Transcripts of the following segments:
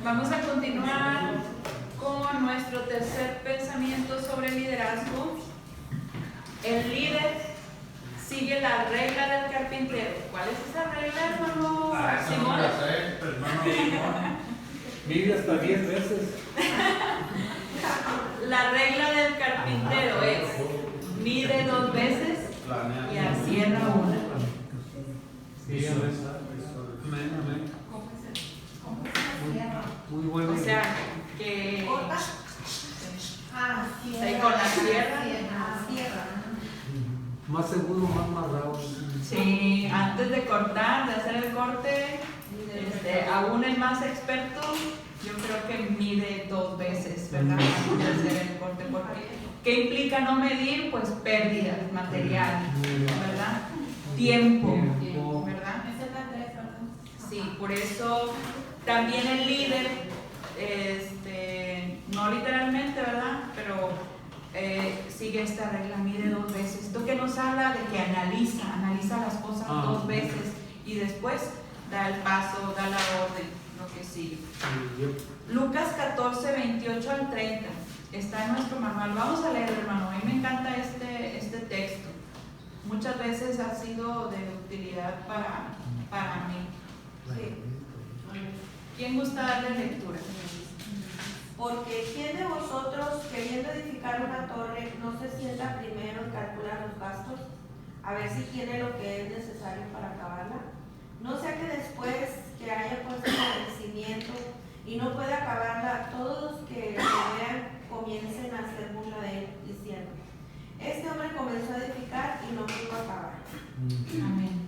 Vamos a continuar con nuestro tercer pensamiento sobre liderazgo. El líder sigue la regla del carpintero. ¿Cuál es esa regla, hermano Simón? No la sé, hermano Simón. Vive hasta 10 veces. La regla del carpintero es: mide 2 veces y acierra una. Sí, amén, amén. Muy bueno. O sea, que Ahí con la sierra. Más seguro, más rápido. Sí, antes de cortar, de hacer el corte, aún el más experto, yo creo que mide 2 veces, ¿verdad? Antes de hacer el corte, porque ¿qué implica no medir? Pues pérdidas, material, ¿verdad? Tiempo, ¿verdad? Sí, por eso también el líder, no literalmente, ¿verdad? Pero sigue esta regla, mide 2 veces. Esto que nos habla de que analiza las cosas 2 veces y después da el paso, da la orden, lo que sigue. Lucas 14, 28 al 30, está en nuestro manual. Vamos a leer, hermano. A mí me encanta este texto. Muchas veces ha sido de utilidad para mí. Sí. ¿Quién gusta darle lectura? Porque ¿quién de vosotros, queriendo edificar una torre, no se sienta primero y calcula los gastos, a ver si tiene lo que es necesario para acabarla? No sea que después que haya puesto el cimiento y no pueda acabarla, todos los que lo vean comiencen a hacer burla de él, diciendo: este hombre comenzó a edificar y no pudo acabar. Amén.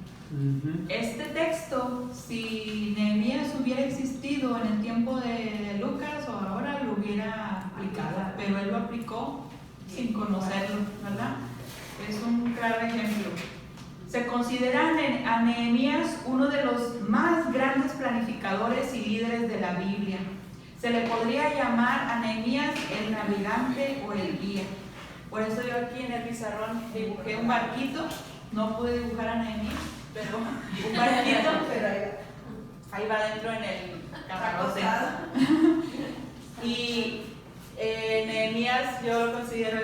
Este texto, si Nehemías hubiera existido en el tiempo de Lucas o ahora, lo hubiera aplicado, pero él lo aplicó sin conocerlo, ¿verdad? Es un claro ejemplo. Se considera a Nehemías uno de los más grandes planificadores y líderes de la Biblia. Se le podría llamar a Nehemías el navegante o el guía. Por eso yo aquí en el pizarrón dibujé un barquito. No pude dibujar a Nehemías, pero un barquito, pero ahí va dentro en el camarote. Y Nehemías yo lo considero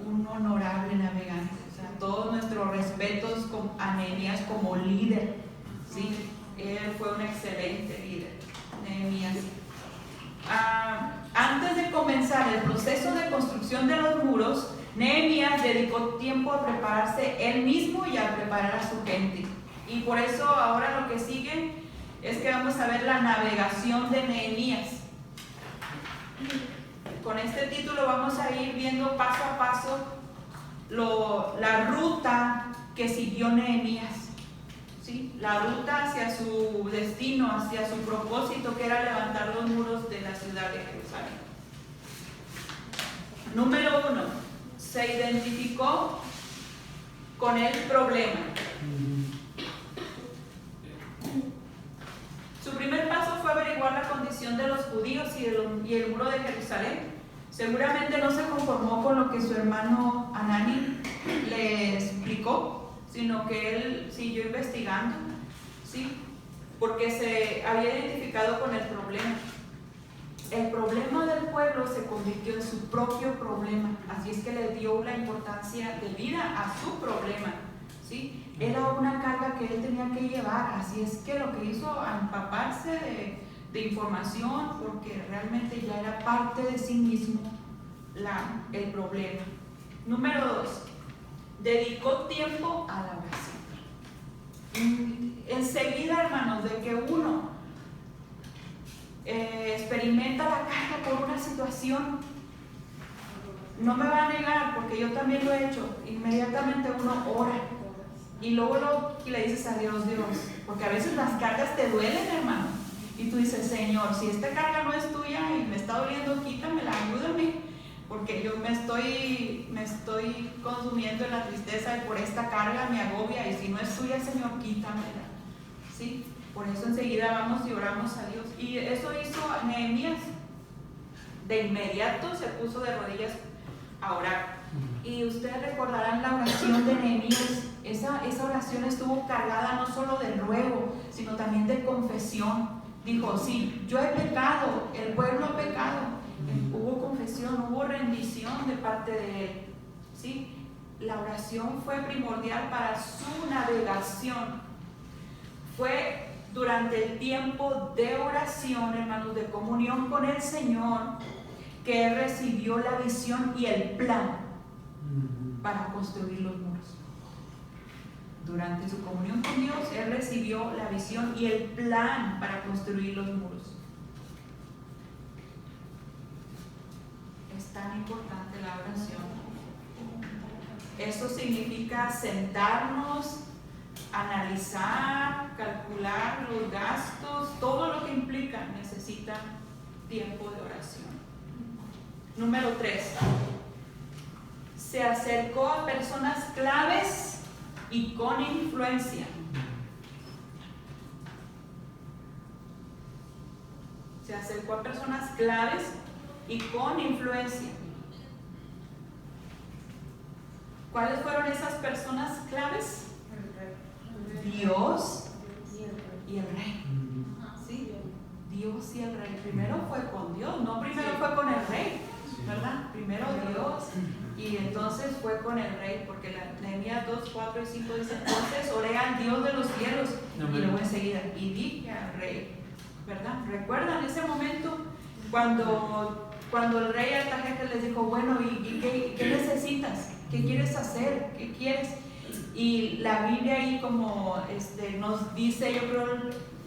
un honorable navegante. O sea, todos nuestros respetos a Nehemías como líder. ¿Sí? Él fue un excelente líder, Nehemías. Antes de comenzar el proceso de construcción de los muros, Nehemías dedicó tiempo a prepararse él mismo y a preparar a su gente. Y por eso ahora lo que sigue es que vamos a ver la navegación de Nehemías. Con este título vamos a ir viendo paso a paso la ruta que siguió Nehemías. ¿Sí? La ruta hacia su destino, hacia su propósito, que era levantar los muros de la ciudad de Jerusalén. Número 1. Se identificó con el problema. Su primer paso fue averiguar la condición de los judíos y el muro de Jerusalén. Seguramente no se conformó con lo que su hermano Hanani le explicó, sino que él siguió investigando, ¿sí? Porque se había identificado con el problema. El problema del pueblo se convirtió en su propio problema, así es que le dio la importancia debida a su problema, ¿sí? Era una carga que él tenía que llevar, así es que lo que hizo a empaparse de información, porque realmente ya era parte de sí mismo el problema. Número 2, dedicó tiempo a la oración. Enseguida, hermanos, de que uno experimenta la carga por una situación, no me va a negar, porque yo también lo he hecho, inmediatamente uno ora y luego le dices a Dios, porque a veces las cargas te duelen, hermano, y tú dices: Señor, si esta carga no es tuya y me está doliendo, quítamela, ayúdame, porque yo me estoy consumiendo en la tristeza y por esta carga me agobia, y si no es tuya, Señor, quítamela, ¿sí? Por eso enseguida vamos y oramos a Dios. Y eso hizo Nehemías. De inmediato se puso de rodillas a orar. Y ustedes recordarán la oración de Nehemías. Esa oración estuvo cargada no solo de ruego, sino también de confesión. dijo, sí, yo he pecado, el pueblo ha pecado. Hubo confesión, hubo rendición de parte de él. ¿Sí? La oración fue primordial para su navegación. Fue durante el tiempo de oración, hermanos, de comunión con el Señor, que él recibió la visión y el plan para construir los muros. Durante su comunión con Dios, él recibió la visión y el plan para construir los muros. Es tan importante la oración. Eso significa sentarnos, analizar, calcular los gastos, todo lo que implica, necesita tiempo de oración. Número 3. Se acercó a personas claves y con influencia. Se acercó a personas claves y con influencia. ¿Cuáles fueron esas personas claves? Dios y el rey. ¿Sí? Dios y el rey. Primero fue con Dios, no primero fue con el rey, ¿verdad? Primero Dios y entonces fue con el rey, porque Nehemías 2, 4 y 5 dice, entonces oré al Dios de los cielos. Y luego enseguida, y dije al rey, ¿verdad? ¿Recuerdan ese momento cuando el rey Artajerjes les dijo, bueno, ¿y qué necesitas? ¿Qué quieres hacer? ¿Qué quieres? Y la Biblia ahí como nos dice, yo creo,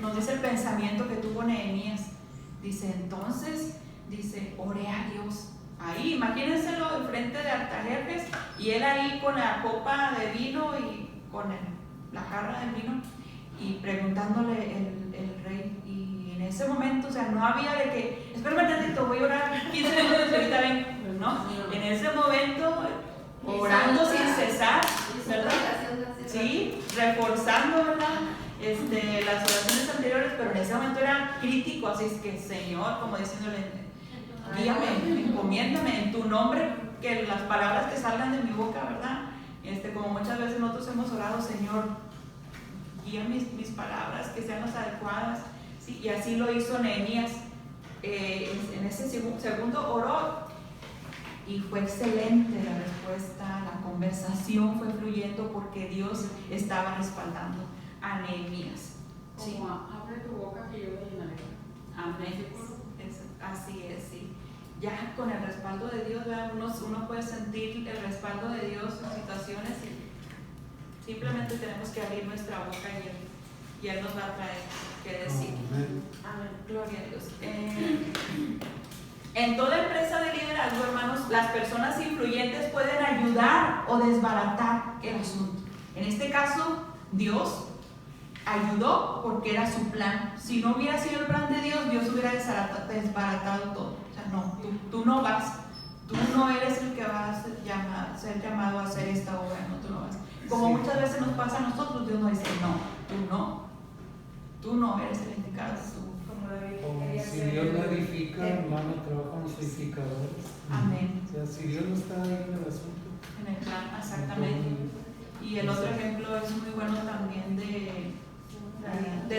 nos dice el pensamiento que tuvo Nehemías. Dice, entonces, oré a Dios. Ahí, imagínenselo enfrente de Artajerjes y él ahí con la copa de vino y con la jarra de vino y preguntándole el rey. Y en ese momento, o sea, no había de que, espérame tantito, voy a orar 15 minutos y ahorita ven, ¿no? En ese momento, orando sin cesar, ¿verdad? Sí, reforzando, ¿verdad? Las oraciones anteriores, pero en ese momento era crítico, así es que Señor, como diciéndole, guíame, encomiéndame en tu nombre, que las palabras que salgan de mi boca, ¿verdad? Como muchas veces nosotros hemos orado, Señor, guía mis palabras, que sean las adecuadas, ¿sí? Y así lo hizo Nehemías. En ese segundo oró y fue excelente la respuesta, la conversación fue fluyendo porque Dios estaba respaldando a Nehemías. ¿Sí? Como abre tu boca que yo la llenaré. Amén. Así es, sí. Ya con el respaldo de Dios, uno puede sentir el respaldo de Dios en situaciones y simplemente tenemos que abrir nuestra boca y Él nos va a traer qué decir. Amén. Gloria a Dios. En toda empresa de liderazgo, hermanos, las personas influyentes pueden ayudar o desbaratar el asunto. En este caso, Dios ayudó porque era su plan. Si no hubiera sido el plan de Dios, Dios hubiera desbaratado todo. O sea, no, tú no vas. Tú no eres el que va a ser llamado a hacer esta obra, no, tú no vas. Como muchas veces nos pasa a nosotros, Dios nos dice, tú no eres el indicado. Si Dios no edifica, hermano, trabajan los edificadores. Amén. O sea, si Dios no está ahí en el asunto. En el plan, exactamente. Y el otro ejemplo es muy bueno también de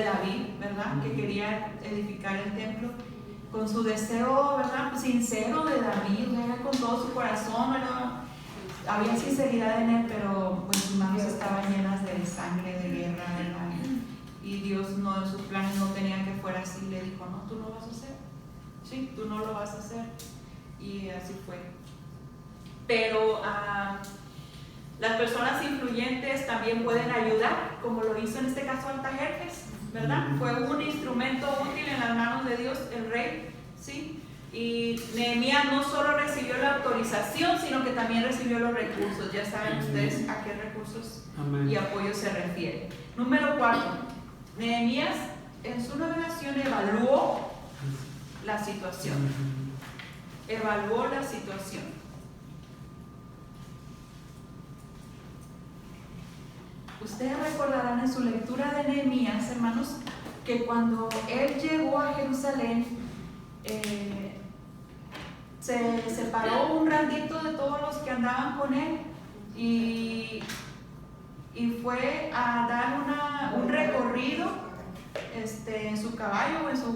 David, ¿verdad? Que quería edificar el templo con su deseo, ¿verdad? Sincero de David, era con todo su corazón, había sinceridad en él, pero pues sus manos estaban llenas de sangre, de guerra, ¿verdad? Y Dios no, en sus planes no tenía que fuera así, le dijo, no, tú no lo vas a hacer, sí, tú no lo vas a hacer, y así fue. Pero las personas influyentes también pueden ayudar, como lo hizo en este caso Artajerjes, ¿verdad? Fue un instrumento útil en las manos de Dios, el rey, ¿sí? Y Nehemías no solo recibió la autorización, sino que también recibió los recursos. Ya saben ustedes a qué recursos y apoyos se refiere. Número 4. Nehemías en su navegación evaluó la situación. Evaluó la situación. Ustedes recordarán en su lectura de Nehemías, hermanos, que cuando él llegó a Jerusalén, se separó un ratito de todos los que andaban con él y fue a dar un recorrido en su caballo o en su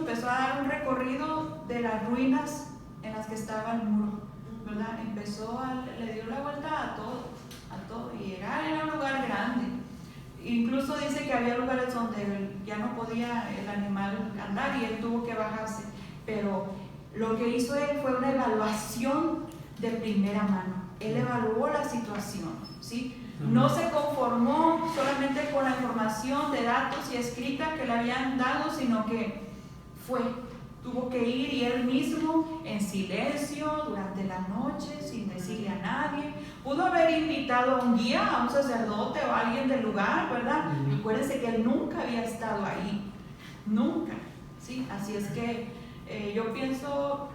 empezó a dar un recorrido de las ruinas en las que estaba el muro, ¿verdad? Le dio la vuelta a todo, y era un lugar grande. Incluso dice que había lugares donde ya no podía el animal andar y él tuvo que bajarse, pero lo que hizo él fue una evaluación de primera mano. Él evaluó la situación, ¿sí? No se conformó solamente con la información de datos y escrita que le habían dado, sino que tuvo que ir y él mismo en silencio durante la noche, sin decirle a nadie. Pudo haber invitado a un guía, a un sacerdote o a alguien del lugar, ¿verdad? Acuérdense que él nunca había estado ahí, nunca, ¿sí? Así es que yo pienso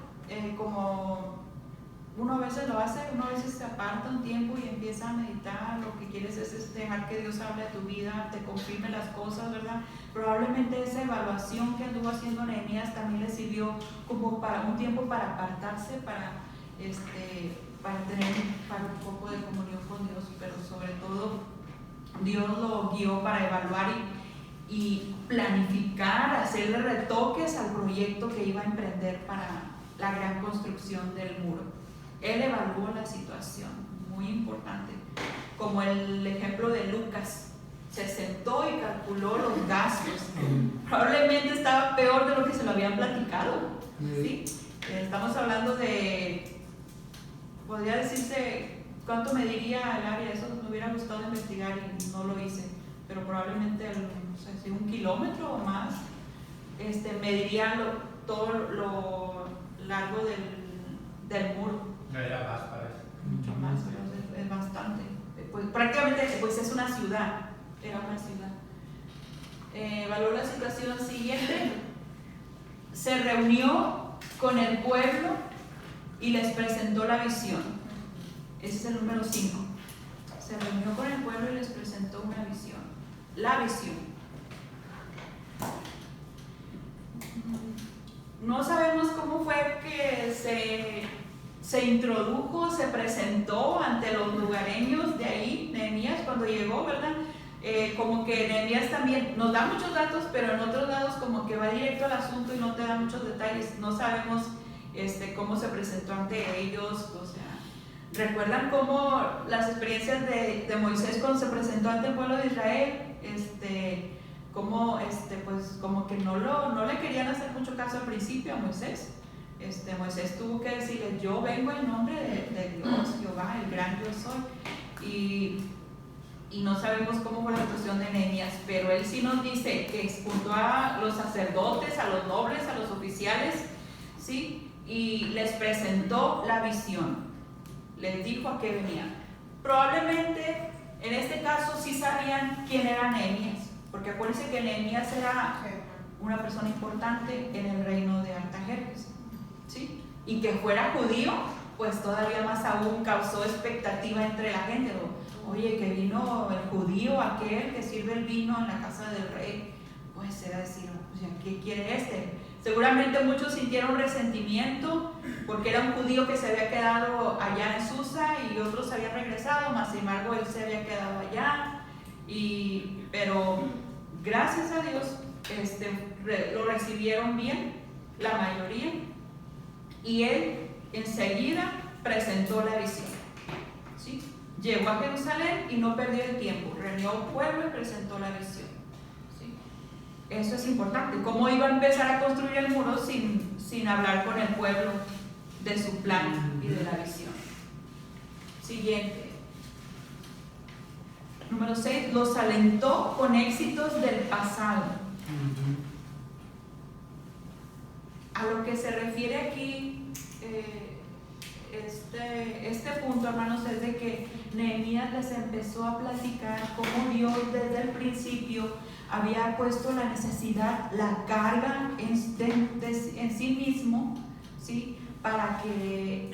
como uno a veces lo hace, uno a veces se aparta un tiempo y empieza a meditar, lo que quieres es dejar que Dios hable a tu vida, te confirme las cosas, ¿verdad? Probablemente esa evaluación que anduvo haciendo Nehemías también le sirvió como para un tiempo para apartarse, para tener un poco de comunión con Dios, pero sobre todo Dios lo guió para evaluar y planificar, hacerle retoques al proyecto que iba a emprender para la gran construcción del muro. Él evaluó la situación, muy importante, como el ejemplo de Lucas. Se sentó y calculó los gastos. Probablemente estaba peor de lo que se lo habían platicado, ¿sí? Estamos hablando de, podría decirse, ¿cuánto mediría el área? Eso me hubiera gustado investigar y no lo hice, pero probablemente, no sé si 1 kilómetro o más, mediría todo lo largo del muro. No era más para eso. Mucho más, pero es bastante. Pues, prácticamente pues es una ciudad, era una ciudad. Evaluó la situación siguiente, se reunió con el pueblo y les presentó la visión. Ese es el número 5. Se reunió con el pueblo y les presentó una visión. La visión. No sabemos cómo fue que se introdujo, se presentó ante los lugareños de ahí, Nehemías, cuando llegó, ¿verdad? Como que Nehemías también nos da muchos datos, pero en otros lados como que va directo al asunto y no te da muchos detalles. No sabemos cómo se presentó ante ellos, o sea, ¿recuerdan cómo las experiencias de Moisés cuando se presentó ante el pueblo de Israel? Pues como que no le querían hacer mucho caso al principio a Moisés. Moisés tuvo que decirle: yo vengo en nombre de Dios, Jehová, el gran yo soy. Y no sabemos cómo fue la situación de Nehemías, pero él sí nos dice que junto a los sacerdotes, a los nobles, a los oficiales, ¿sí? Y les presentó la visión, les dijo a qué venía. Probablemente en este caso sí sabían quién era Nehemías, porque acuérdense que Nehemías era una persona importante en el reino de Artajerjes, ¿sí? Y que fuera judío, pues todavía más aún causó expectativa entre la gente. Oye, que vino el judío, aquel que sirve el vino en la casa del rey, pues era decir, pues, ¿qué quiere Seguramente muchos sintieron resentimiento porque era un judío que se había quedado allá en Susa y otros se habían regresado, más sin embargo él se había quedado allá. Pero gracias a Dios lo recibieron bien, la mayoría, y él enseguida presentó la visión, ¿sí? Llegó a Jerusalén y no perdió el tiempo, reunió al pueblo y presentó la visión, ¿sí? Eso es importante. ¿Cómo iba a empezar a construir el muro sin hablar con el pueblo de su plan y de la visión? Siguiente. Número 6, los alentó con éxitos del pasado. A lo que se refiere aquí, este punto, hermanos, es de que Nehemías les empezó a platicar cómo Dios desde el principio había puesto la necesidad, la carga en sí mismo, ¿sí? Para que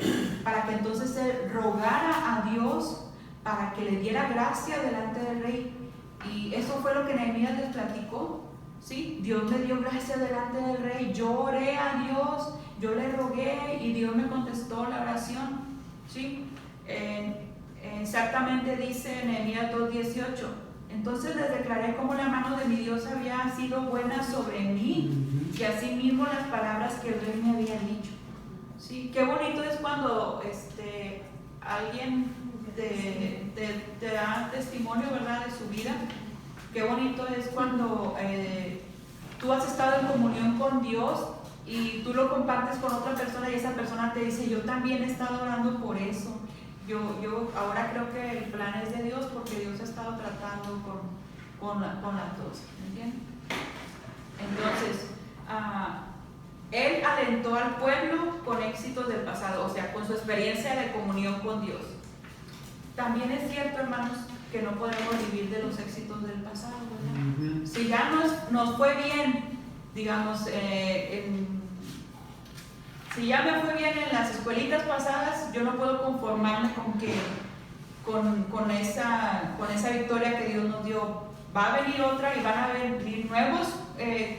entonces él rogara a Dios para que le diera gracia delante del rey. Y eso fue lo que Nehemías les platicó, ¿sí? Dios me dio gracia delante del rey, yo oré a Dios, yo le rogué y Dios me contestó la oración, ¿sí? Exactamente dice Nehemías 2:18, Entonces les declaré cómo la mano de mi Dios había sido buena sobre mí y asimismo las palabras que el rey me había dicho. Sí, qué bonito es cuando alguien te da testimonio, ¿verdad?, de su vida. Qué bonito es cuando tú has estado en comunión con Dios y tú lo compartes con otra persona y esa persona te dice, yo también he estado orando por eso. Yo ahora creo que el plan es de Dios porque Dios ha estado tratando con las dos, ¿me entiendes? Entonces, Él alentó al pueblo con éxitos del pasado, o sea, con su experiencia de comunión con Dios. También es cierto, hermanos, que no podemos vivir de los éxitos del pasado, ¿verdad? Si ya nos fue bien, digamos, si ya me fue bien en las escuelitas pasadas, yo no puedo conformarme con esa victoria que Dios nos dio. Va a venir otra y van a venir nuevos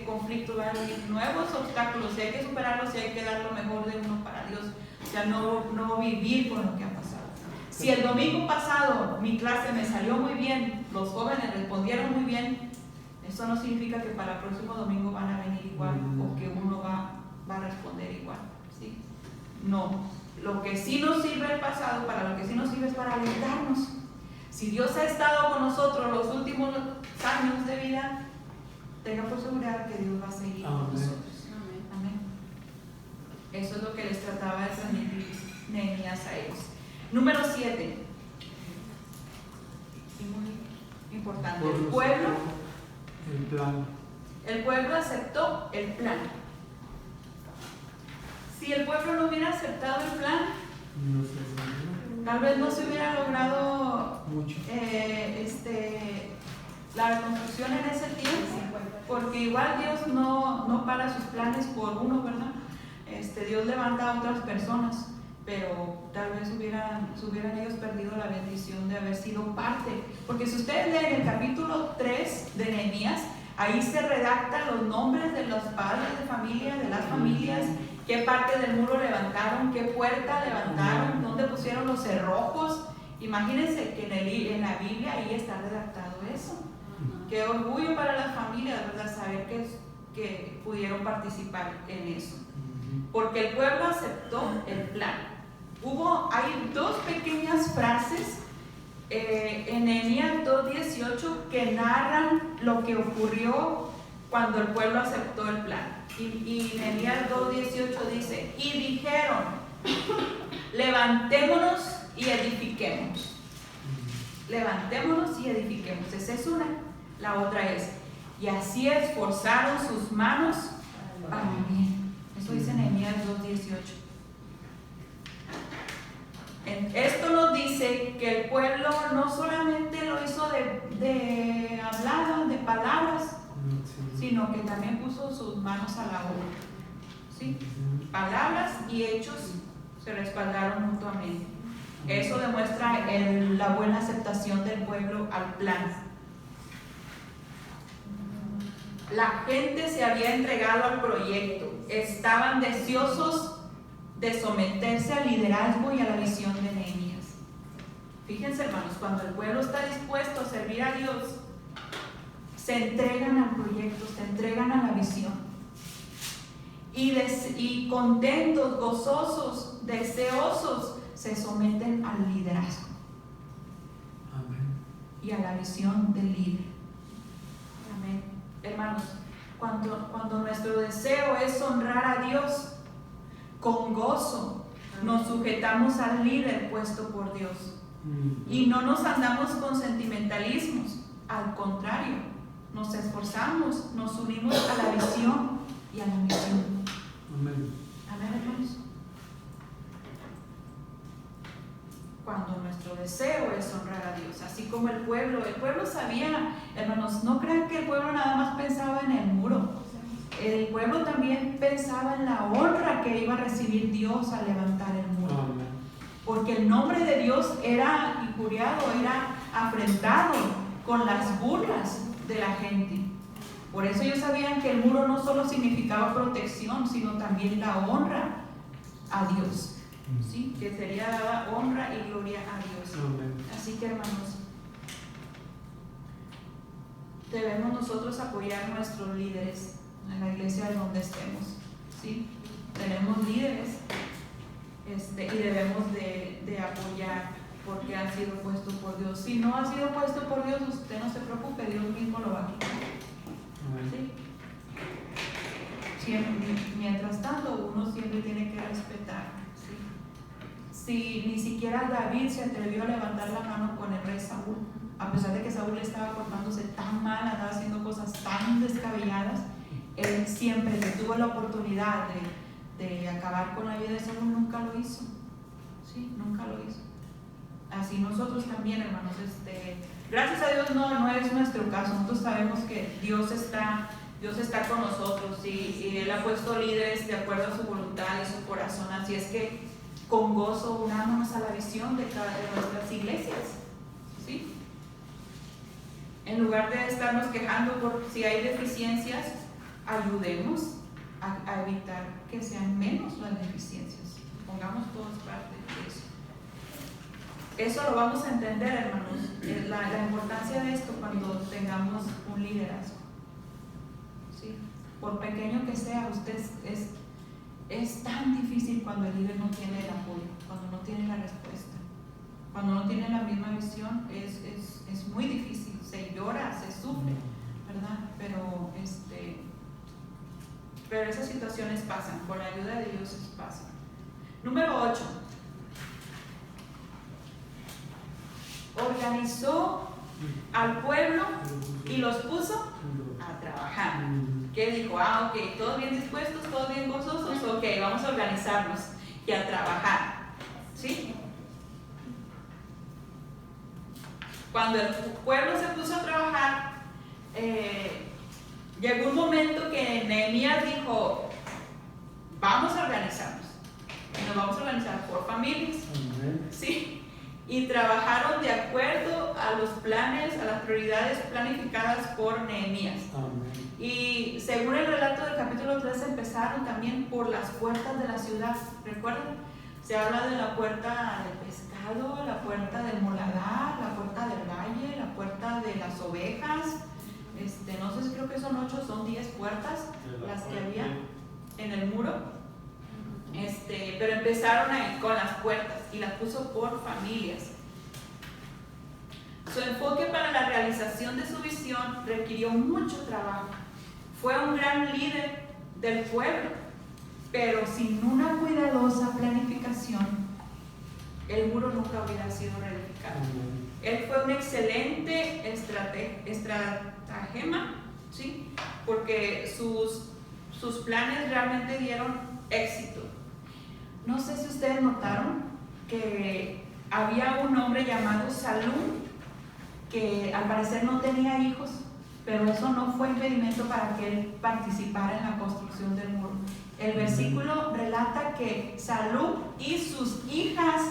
conflictos, van a venir nuevos obstáculos, y hay que superarlos y hay que dar lo mejor de uno para Dios. O sea, no vivir con lo que ha pasado. Si el domingo pasado mi clase me salió muy bien, los jóvenes respondieron muy bien, eso no significa que para el próximo domingo van a venir igual o que uno va a responder igual. ¿Sí? No, lo que sí nos sirve el pasado, para lo que sí nos sirve es para alentarnos. Si Dios ha estado con nosotros los últimos años de vida, tenga por seguridad que Dios va a seguir con nosotros. Amén. Eso es lo que les trataba de transmitir Nehemías a ellos. Número 7. Muy importante. El pueblo aceptó el plan. Si el pueblo no hubiera aceptado el plan, tal vez no se hubiera logrado la reconstrucción en ese tiempo, porque igual Dios no para sus planes por uno, ¿verdad? Dios levanta a otras personas, pero tal vez hubieran ellos perdido la bendición de haber sido parte, porque si ustedes leen el capítulo 3 de Nehemías, ahí se redactan los nombres de los padres de familia, de las familias, qué parte del muro levantaron, qué puerta levantaron, dónde pusieron los cerrojos. Imagínense que en la Biblia ahí está redactado eso. Qué orgullo para las familias, ¿verdad?, saber que pudieron participar en eso. Porque el pueblo aceptó el plan. Hay dos pequeñas frases en Nehemías 2:18 que narran lo que ocurrió cuando el pueblo aceptó el plan. Y Nehemías 2:18 dice, y dijeron, levantémonos y edifiquemos. Levantémonos y edifiquemos. Esa es una. La otra es, y así esforzaron sus manos para bien. Eso dice Nehemías 2:18. Esto nos dice que el pueblo no solamente lo hizo de hablar, de palabras, sino que también puso sus manos a la obra. ¿Sí? Palabras y hechos se respaldaron mutuamente. Eso demuestra la buena aceptación del pueblo al plan. La gente se había entregado al proyecto, estaban deseosos de someterse al liderazgo y a la visión de Nehemías. Fíjense, hermanos, cuando el pueblo está dispuesto a servir a Dios, se entregan al proyecto, se entregan a la visión. Y contentos, gozosos, deseosos, se someten al liderazgo. Amén. Y a la visión del líder. Amén. Hermanos, cuando nuestro deseo es honrar a Dios, con gozo nos sujetamos al líder puesto por Dios. Y no nos andamos con sentimentalismos, al contrario, nos esforzamos, nos unimos a la visión y a la misión. Amén. Amén, hermanos. Cuando nuestro deseo es honrar a Dios, así como el pueblo sabía, hermanos, no crean que el pueblo nada más pensaba en el muro. El pueblo también pensaba en la honra que iba a recibir Dios al levantar el muro. Amén. Porque el nombre de Dios era injuriado, era afrentado con las burlas de la gente. Por eso ellos sabían que el muro no solo significaba protección, sino también la honra a Dios. ¿Sí? Que sería dada honra y gloria a Dios. Amén. Así que, hermanos, debemos nosotros apoyar a nuestros líderes en la iglesia en donde estemos, ¿sí? Tenemos líderes y debemos de apoyar porque han sido puestos por Dios. Si no ha sido puesto por Dios, usted no se preocupe, Dios mismo lo va a quitar, ¿sí? Mientras tanto, uno siempre tiene que respetar, ¿sí? Si ni siquiera David se atrevió a levantar la mano con el rey Saúl, a pesar de que Saúl estaba portándose tan mal, andaba haciendo cosas tan descabelladas, él siempre que tuvo la oportunidad de acabar con la vida de Saúl, nunca lo hizo, ¿sí? Nunca lo hizo. Así nosotros también, hermanos, gracias a Dios no es nuestro caso. Nosotros sabemos que Dios está con nosotros y Él ha puesto líderes de acuerdo a su voluntad y su corazón. Así es que con gozo unámonos a la visión de nuestras iglesias, ¿sí? En lugar de estarnos quejando por si hay deficiencias, ayudemos a evitar que sean menos las deficiencias. Pongamos todos parte de eso. Eso lo vamos a entender, hermanos, la importancia de esto cuando tengamos un liderazgo, ¿sí? Por pequeño que sea, es tan difícil cuando el líder no tiene el apoyo, cuando no tiene la respuesta, cuando no tiene la misma visión, es muy difícil, se llora, se sufre, ¿verdad? Pero esas situaciones pasan, con la ayuda de Dios pasan. Número 8. Organizó al pueblo y los puso a trabajar. ¿Qué dijo? Ok, todos bien dispuestos, todos bien gozosos, ok, vamos a organizarnos y a trabajar, ¿sí? Cuando el pueblo se puso a trabajar, llegó un momento que Nehemías dijo, vamos a organizarnos, y nos vamos a organizar por familias, ¿sí? Y trabajaron de acuerdo a los planes, a las prioridades planificadas por Nehemías. Y según el relato del capítulo 3, empezaron también por las puertas de la ciudad. ¿Recuerdan? Se habla de la puerta del pescado, la puerta del muladar, la puerta del valle, la puerta de las ovejas. No sé si creo que son 8, son 10 puertas las que había en el muro. Pero empezaron ahí con las puertas y las puso por familias. Su enfoque para la realización de su visión requirió mucho trabajo. Fue un gran líder del pueblo, pero sin una cuidadosa planificación, el muro nunca hubiera sido reedificado. Él fue un excelente estratagema, ¿sí? Porque sus planes realmente dieron éxito. No sé si ustedes notaron que había un hombre llamado Salum que al parecer no tenía hijos, pero eso no fue impedimento para que él participara en la construcción del muro. El versículo relata que Salum y sus hijas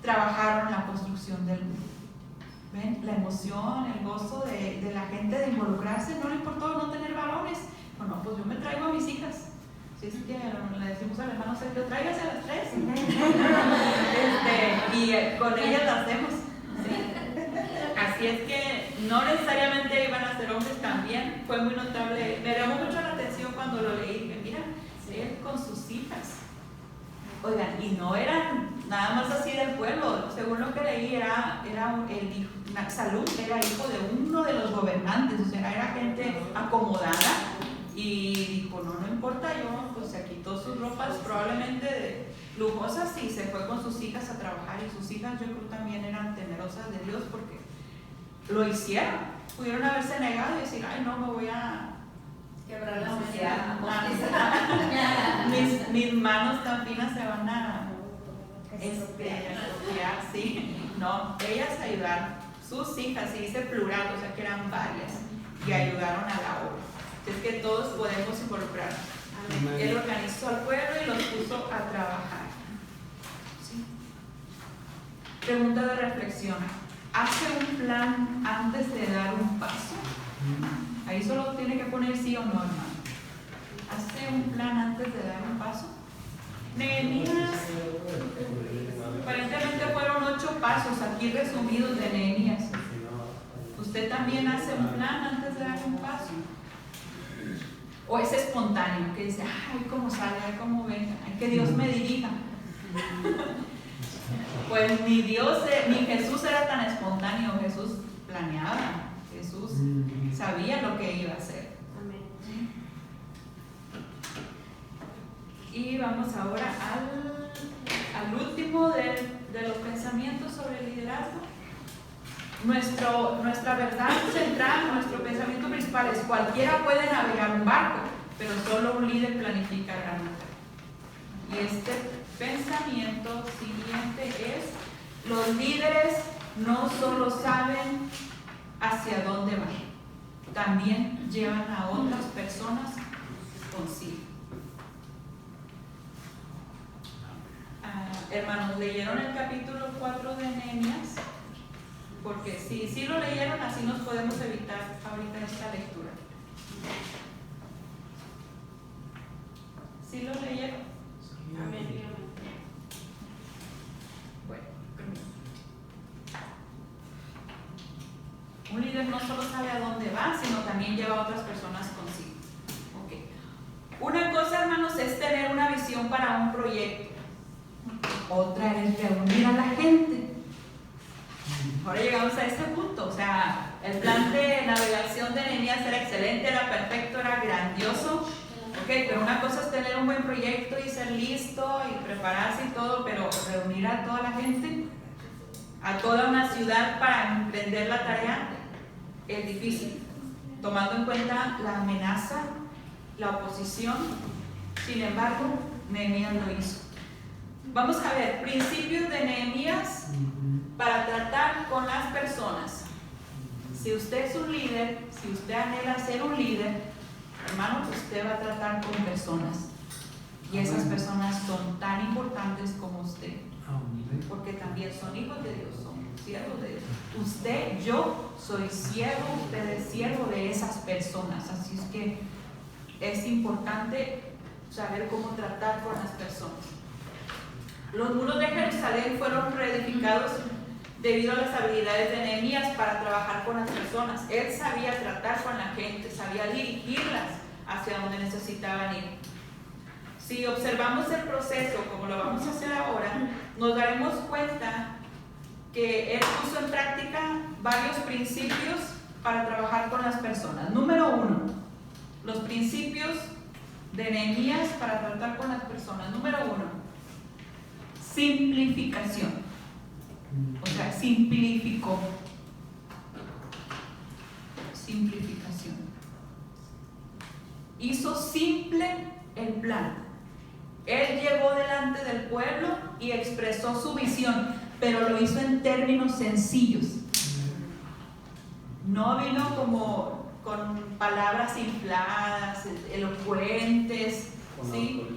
trabajaron en la construcción del muro. ¿Ven? La emoción, el gozo de la gente de involucrarse, no le importó no tener varones. Bueno, pues yo me traigo a mis hijas. Si es que le decimos al hermano Sergio, tráigase a las 3. Y con ellas las hacemos. ¿Sí? Así es que no necesariamente iban a ser hombres también. Fue muy notable. Me llamó mucho la atención cuando lo leí. Dije, mira, él con sus hijas. Oigan, y no eran nada más así del pueblo. Según lo que leí, Salum era hijo de uno de los gobernantes. O sea, era gente acomodada. Y dijo, no importa, yo pues se quitó sus ropas probablemente lujosas y se fue con sus hijas a trabajar. Y sus hijas yo creo también eran temerosas de Dios porque lo hicieron. Pudieron haberse negado y decir, ay no, me voy a quebrar la sociedad. Mis manos tan finas se van a atrofiar, sí. No, ellas ayudaron, sus hijas, y dice plural, o sea que eran varias, y ayudaron a la obra. Es que todos podemos involucrarnos. Él organizó al pueblo y los puso a trabajar. ¿Sí? Pregunta de reflexión. ¿Hace un plan antes de dar un paso? Ahí solo tiene que poner sí o no, hermano. ¿Hace un plan antes de dar un paso? Nehemías, aparentemente fueron 8 pasos aquí resumidos de Nehemías. ¿Usted también hace un plan antes ganas de dar un paso. O es espontáneo, que dice, ay, cómo salga, ay, cómo venga, ay, que Dios me dirija. Pues ni Jesús era tan espontáneo, Jesús planeaba, Jesús sabía lo que iba a hacer. Amén. Y vamos ahora al último de los pensamientos sobre el liderazgo. Nuestra verdad central, nuestro pensamiento principal es: cualquiera puede navegar un barco, pero solo un líder planifica la ruta. Y este pensamiento siguiente es: los líderes no solo saben hacia dónde van, también llevan a otras personas consigo. Hermanos, ¿leyeron el capítulo 4 de Nehemías? Porque si lo leyeron, así nos podemos evitar ahorita esta lectura. ¿Sí lo leyeron? Amén. Bueno, un líder no solo sabe a dónde va, sino también lleva a otras personas consigo. Okay. Una cosa, hermanos, es tener una visión para un proyecto. Otra es reunir a la gente. Ahora llegamos a este punto. O sea, el plan de navegación de Nehemías era excelente, era perfecto, era grandioso. Okay, pero una cosa es tener un buen proyecto y ser listo y prepararse y todo, pero reunir a toda la gente, a toda una ciudad para emprender la tarea, es difícil, tomando en cuenta la amenaza, la oposición. Sin embargo, Nehemías lo hizo. Vamos a ver principios de Nehemías para tratar con las personas. Si usted es un líder, si usted anhela ser un líder, hermano, usted va a tratar con personas. Y esas personas son tan importantes como usted, porque también son hijos de Dios, son siervos de Dios. Usted, yo soy siervo, usted es siervo de esas personas. Así es que es importante saber cómo tratar con las personas. Los muros de Jerusalén fueron reedificados debido a las habilidades de Nehemías para trabajar con las personas. Él sabía tratar con la gente, sabía dirigirlas hacia donde necesitaban ir. Si observamos el proceso, como lo vamos a hacer ahora, nos daremos cuenta que él puso en práctica varios principios para trabajar con las personas. Número 1, los principios de Nehemías para tratar con las personas. Número 1, simplificación. O sea, simplificó. Simplificación. Hizo simple el plan. Él llegó delante del pueblo y expresó su visión, pero lo hizo en términos sencillos. No vino como con palabras infladas, elocuentes, ¿sí?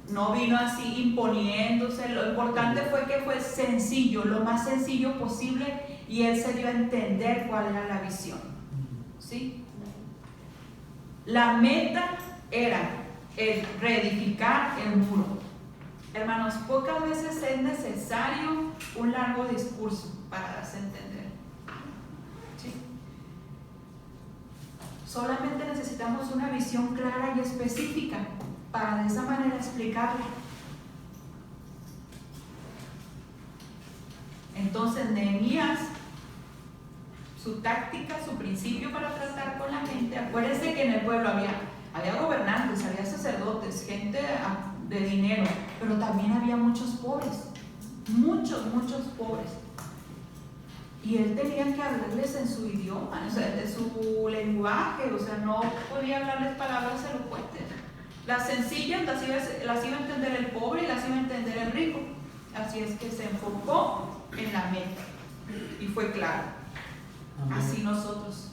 No vino así imponiéndose. Lo importante fue que fue sencillo, lo más sencillo posible, y él se dio a entender cuál era la visión, ¿sí? La meta era el reedificar el muro. Hermanos, pocas veces es necesario un largo discurso para darse a entender, ¿sí? Solamente necesitamos una visión clara y específica para de esa manera explicarla. Entonces Nehemías, su táctica, su principio para tratar con la gente, acuérdense que en el pueblo había gobernantes, había sacerdotes, gente de dinero, pero también había muchos pobres, muchos pobres. Y él tenía que hablarles en su idioma, o sea, de su lenguaje, o sea, no podía hablarles palabras elocuentes. Las sencillas las iba a entender el pobre y las iba a entender el rico. Así es que se enfocó en la meta y fue claro. Así nosotros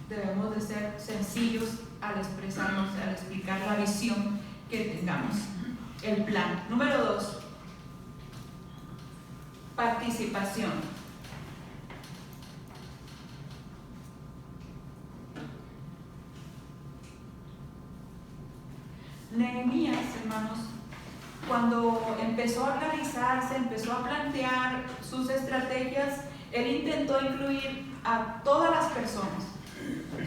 debemos de ser sencillos al expresarnos, al explicar la visión que tengamos, el plan. Número 2, participación. Nehemías, hermanos, cuando empezó a organizarse, empezó a plantear sus estrategias, él intentó incluir a todas las personas.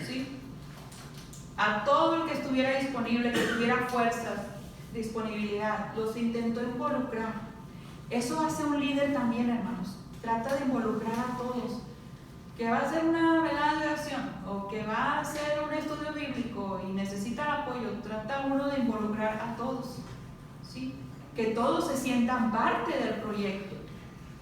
¿sí? A todo el que estuviera disponible, que tuviera fuerzas, disponibilidad, los intentó involucrar. Eso hace un líder también, hermanos. Trata de involucrar a todos. Que va a hacer una velada de oración o que va a hacer un estudio bíblico y necesita apoyo, trata uno de involucrar a todos, ¿sí? Que todos se sientan parte del proyecto,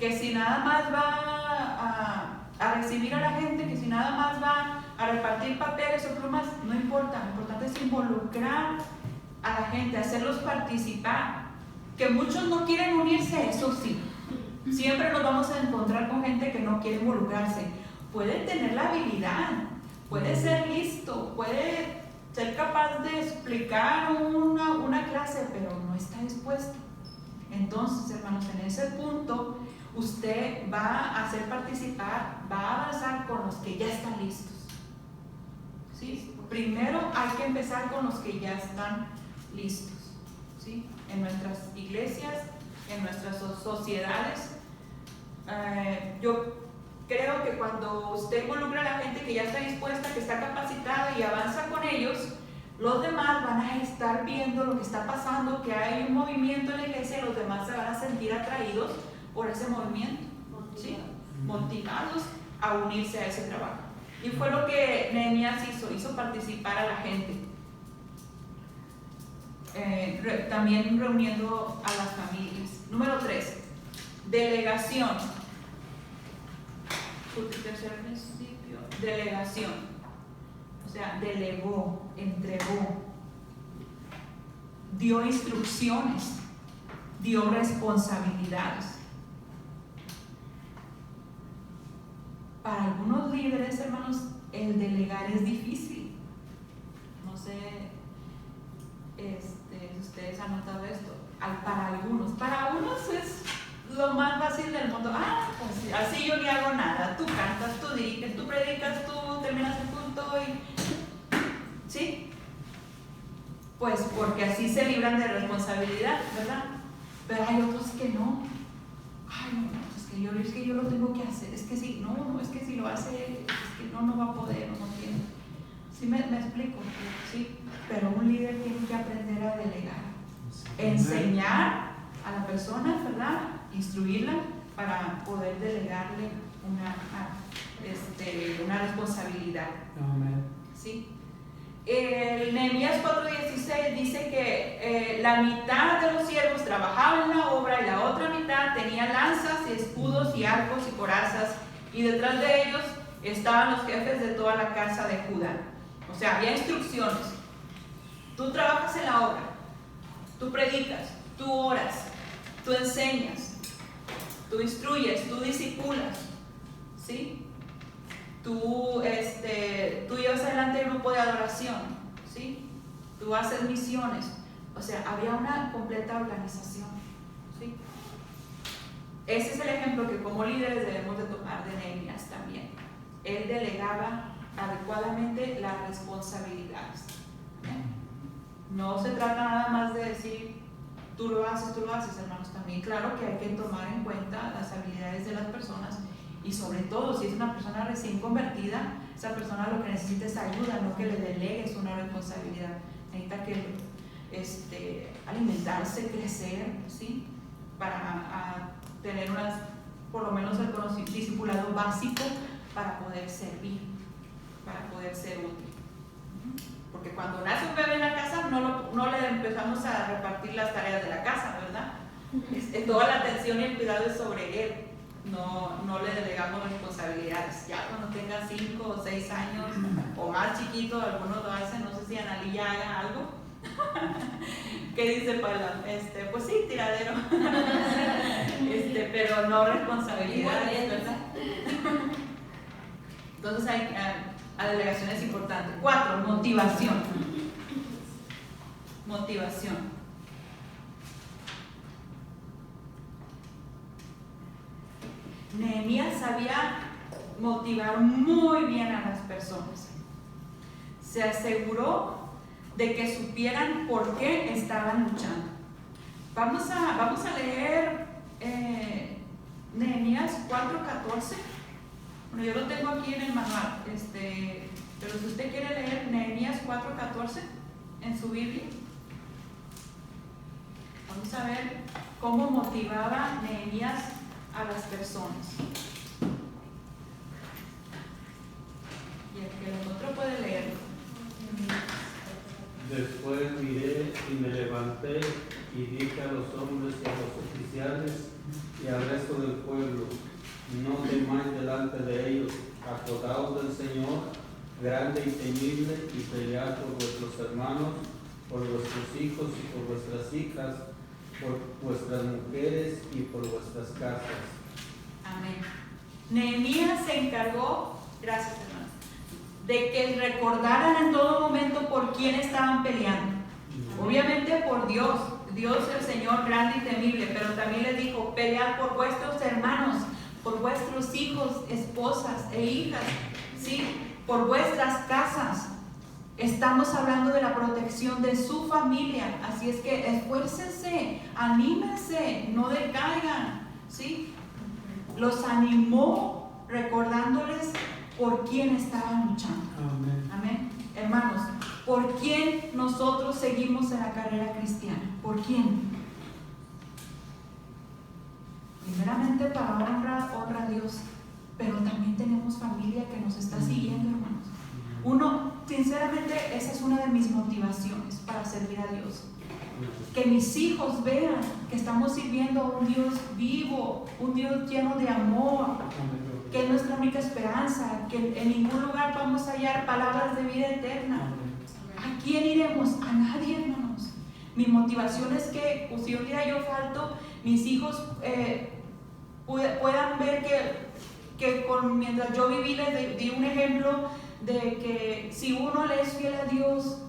que si nada más va a recibir a la gente, que si nada más va a repartir papeles o plumas, no importa, lo importante es involucrar a la gente, hacerlos participar, que muchos no quieren unirse, eso sí, siempre nos vamos a encontrar con gente que no quiere involucrarse. Puede tener la habilidad, puede ser listo, puede ser capaz de explicar una clase, pero no está dispuesto. Entonces, hermanos, en ese punto, usted va a hacer participar, va a avanzar con los que ya están listos. ¿Sí? Primero hay que empezar con los que ya están listos. ¿Sí? En nuestras iglesias, en nuestras sociedades. Yo creo que cuando usted involucra a la gente que ya está dispuesta, que está capacitada y avanza con ellos, los demás van a estar viendo lo que está pasando, que hay un movimiento en la iglesia y los demás se van a sentir atraídos por ese movimiento, ¿sí? Motivados a unirse a ese trabajo. Y fue lo que Nehemías hizo participar a la gente. También reuniendo a las familias. Número 3, delegación. Tercer principio, delegación, o sea, delegó, entregó, dio instrucciones, dio responsabilidades. Para algunos líderes, hermanos, el delegar es difícil. No sé si ustedes han notado esto. Para algunos es lo más fácil del mundo. Pues así yo ni hago nada. Tú cantas, tú diriges, tú predicas, tú terminas el culto y... ¿sí? Pues porque así se libran de responsabilidad, ¿verdad? Pero hay otros que no. Es que yo lo tengo que hacer. Es que si es que si lo hace él, es que no va a poder, no tiene. ¿Sí me explico? Sí. Pero un líder tiene que aprender a delegar. Enseñar a la persona, ¿verdad? Instruirla para poder delegarle una responsabilidad. Amén. ¿Sí? El Nehemías 4:16 dice que la mitad de los siervos trabajaban en la obra y la otra mitad tenía lanzas y escudos y arcos y corazas, y detrás de ellos estaban los jefes de toda la casa de Judá. O sea, había instrucciones. Tú trabajas en la obra, tú predicas, tú oras, tú enseñas, tú instruyes, tú discipulas, ¿sí? Tú llevas adelante el grupo de adoración, ¿sí? Tú haces misiones. O sea, había una completa organización, ¿sí? Ese es el ejemplo que como líderes debemos de tomar de Nehemías también. Él delegaba adecuadamente las responsabilidades. No se trata nada más de decir tú lo haces, hermanos. También claro que hay que tomar en cuenta las habilidades de las personas. Y sobre todo, si es una persona recién convertida, esa persona lo que necesita es ayuda, no que le delegues una responsabilidad. Necesita que alimentarse, crecer, ¿sí? Para tener por lo menos el discipulado básico para poder servir, para poder ser útil. Porque cuando nace un bebé en la casa, no le empezamos a repartir las tareas de la casa, ¿verdad? Toda la atención y el cuidado es sobre él. No le delegamos responsabilidades. Ya cuando tenga 5 o 6 años o más chiquito, algunos lo hacen. No sé si Analí ya haga algo. ¿Qué dice Paula? Pues sí, tiradero. Pero no responsabilidades, ¿verdad? Entonces la delegación es importante. 4, motivación. Motivación. Nehemías sabía motivar muy bien a las personas. Se aseguró de que supieran por qué estaban luchando. Vamos a leer Nehemías 4:14. Bueno, yo lo tengo aquí en el manual, pero si usted quiere leer Nehemías 4:14 en su Biblia, vamos a ver cómo motivaba Nehemías a las personas. Y el que el otro puede leerlo. Después miré y me levanté y dije a los hombres y a los oficiales y al resto del pueblo: no temáis delante de ellos, acordaos del Señor, grande y temible, y pelead por vuestros hermanos, por vuestros hijos y por vuestras hijas, por vuestras mujeres y por vuestras casas. Amén. Nehemías se encargó, gracias hermanos, de que recordaran en todo momento por quién estaban peleando. Obviamente por Dios, Dios el Señor grande y temible, pero también les dijo: pelead por vuestros hermanos, por vuestros hijos, esposas e hijas, ¿sí? Por vuestras casas. Estamos hablando de la protección de su familia, así es que esfuércense, anímense, no decaigan, ¿sí? Los animó recordándoles por quién estaban luchando. Amén. Amén. Hermanos, ¿por quién nosotros seguimos en la carrera cristiana? ¿Por quién? Primeramente para honra a Dios, pero también tenemos familia que nos está siguiendo, hermanos. Uno, sinceramente, esa es una de mis motivaciones para servir a Dios. Que mis hijos vean que estamos sirviendo a un Dios vivo, un Dios lleno de amor, que es nuestra única esperanza, que en ningún lugar vamos a hallar palabras de vida eterna. ¿A quién iremos? A nadie, hermanos. Mi motivación es que, pues, si un día yo falto, mis hijos puedan ver que mientras yo viví, les di un ejemplo de que si uno le es fiel a Dios,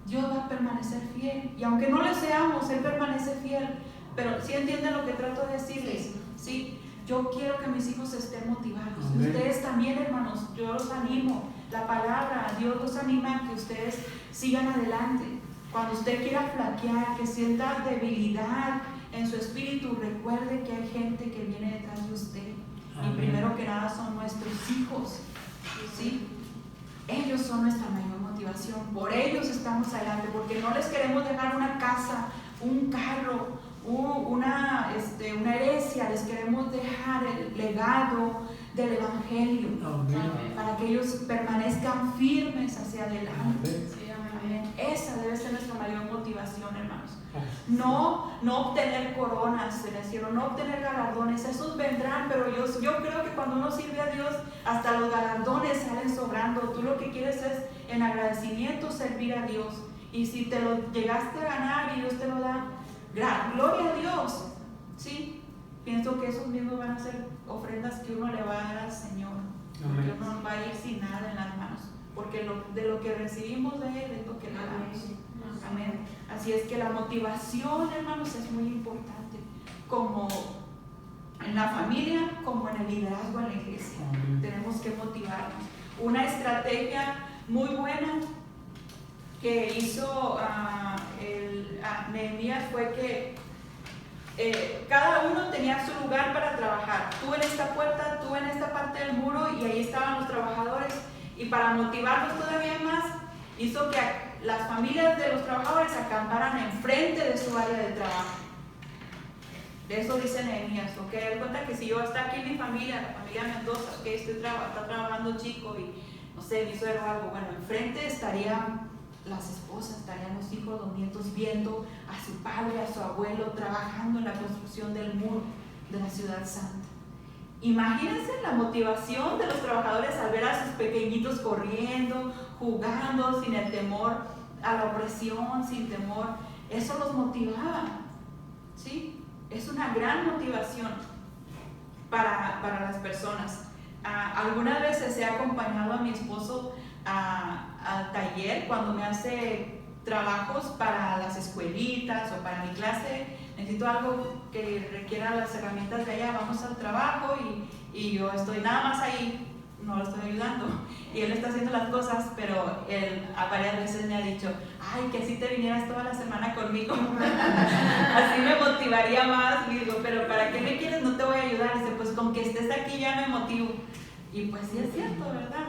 Dios va a permanecer fiel. Y aunque no le seamos, Él permanece fiel. Pero ¿sí entienden lo que trato de decirles? ¿Sí? Yo quiero que mis hijos estén motivados. Amén. Ustedes también, hermanos, yo los animo. La palabra, Dios los anima a que ustedes sigan adelante. Cuando usted quiera flaquear, que sienta debilidad en su espíritu, recuerde que hay gente que viene detrás de usted. Amén. Y primero que nada son nuestros hijos, ¿sí? Ellos son nuestra mayor motivación. Por ellos estamos adelante, porque no les queremos dejar una casa, un carro, una herencia. Les queremos dejar el legado del Evangelio. Amén. Para que ellos permanezcan firmes hacia adelante. Amén. Sí, amén. Amén. Esa debe ser nuestra mayor motivación, hermanos. No obtener coronas en el cielo, no obtener galardones, esos vendrán, pero yo creo que cuando uno sirve a Dios, hasta los galardones salen sobrando. Tú lo que quieres es, en agradecimiento, servir a Dios. Y si te lo llegaste a ganar y Dios te lo da, gloria a Dios, ¿sí? Pienso que esos mismos van a ser ofrendas que uno le va a dar al Señor, porque Amén. uno no va a ir sin nada en las manos, porque de lo que recibimos de Él es lo que le damos. Amén. Así es que la motivación, hermanos, es muy importante, como en la familia, como en el liderazgo en la iglesia. Amén. Tenemos que motivarnos. Una estrategia muy buena que hizo Nehemías fue que cada uno tenía su lugar para trabajar. Tú en esta puerta, tú en esta parte del muro, y ahí estaban los trabajadores. Y para motivarlos todavía más, hizo que las familias de los trabajadores acamparan enfrente de su área de trabajo. De eso dice Nehemías, ¿ok? Da cuenta que si yo está aquí mi familia, la familia Mendoza, que está trabajando chico y no sé, mi suegro o algo, bueno, enfrente estarían las esposas, estarían los hijos, los nietos viendo a su padre, a su abuelo trabajando en la construcción del muro de la ciudad santa. Imagínense la motivación de los trabajadores al ver a sus pequeñitos corriendo, jugando, sin el temor a la opresión, sin temor. Eso los motivaba, ¿sí? Es una gran motivación para las personas. Algunas veces he acompañado a mi esposo al taller cuando me hace trabajos para las escuelitas o para mi clase. Necesito algo que requiera las herramientas de allá, vamos al trabajo y yo estoy nada más ahí, no lo estoy ayudando, y él está haciendo las cosas, pero él a varias veces me ha dicho: ay, que si te vinieras toda la semana conmigo, así me motivaría más. Y digo: pero ¿para qué me quieres? No te voy a ayudar. Dice: pues con que estés aquí ya me motivo. Y pues sí es cierto, ¿verdad?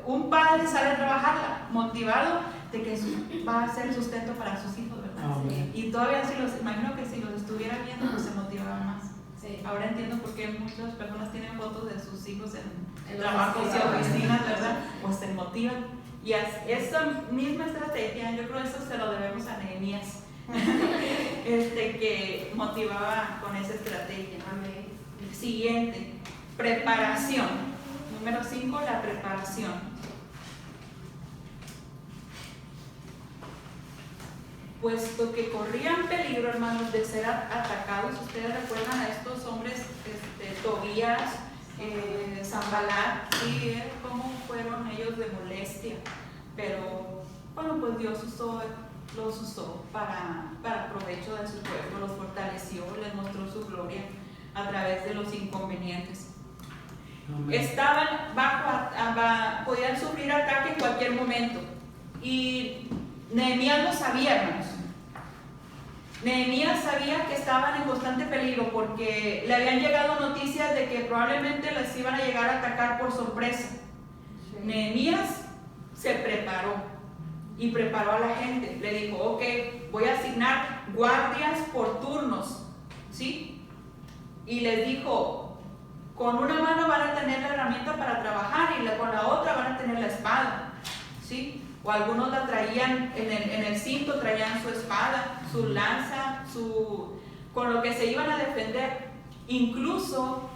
Un padre sale a trabajar motivado de que va a ser sustento para sus hijos, ¿verdad? Amén. Y todavía imagino que si los estuviera viendo, pues se motivaban más. Sí. Ahora entiendo por qué muchas personas tienen fotos de sus hijos en En trabajos y oficinas. oficinas, ¿verdad? Pues se motivan. Y esa misma estrategia, yo creo que eso se lo debemos a Nehemías, que motivaba con esa estrategia. Amén. Siguiente, preparación. Número 5, la preparación. Puesto que corrían peligro, hermanos, de ser atacados. Ustedes recuerdan a estos hombres, Tobías, Sanbalat, sí, cómo fueron ellos de molestia. Pero bueno, pues Dios los usó para provecho de su pueblo, los fortaleció, les mostró su gloria a través de los inconvenientes. Amén. Estaban podían sufrir ataque en cualquier momento. Y Nehemías lo sabía, hermanos. Nehemías sabía que estaban en constante peligro porque le habían llegado noticias de que probablemente les iban a llegar a atacar por sorpresa. Sí. Nehemías se preparó y preparó a la gente. Le dijo, ok, voy a asignar guardias por turnos, ¿sí? Y les dijo, con una mano van a tener la herramienta para trabajar y con la otra van a tener la espada, ¿sí? O algunos la traían en el cinto, traían su espada, su lanza, con lo que se iban a defender. Incluso,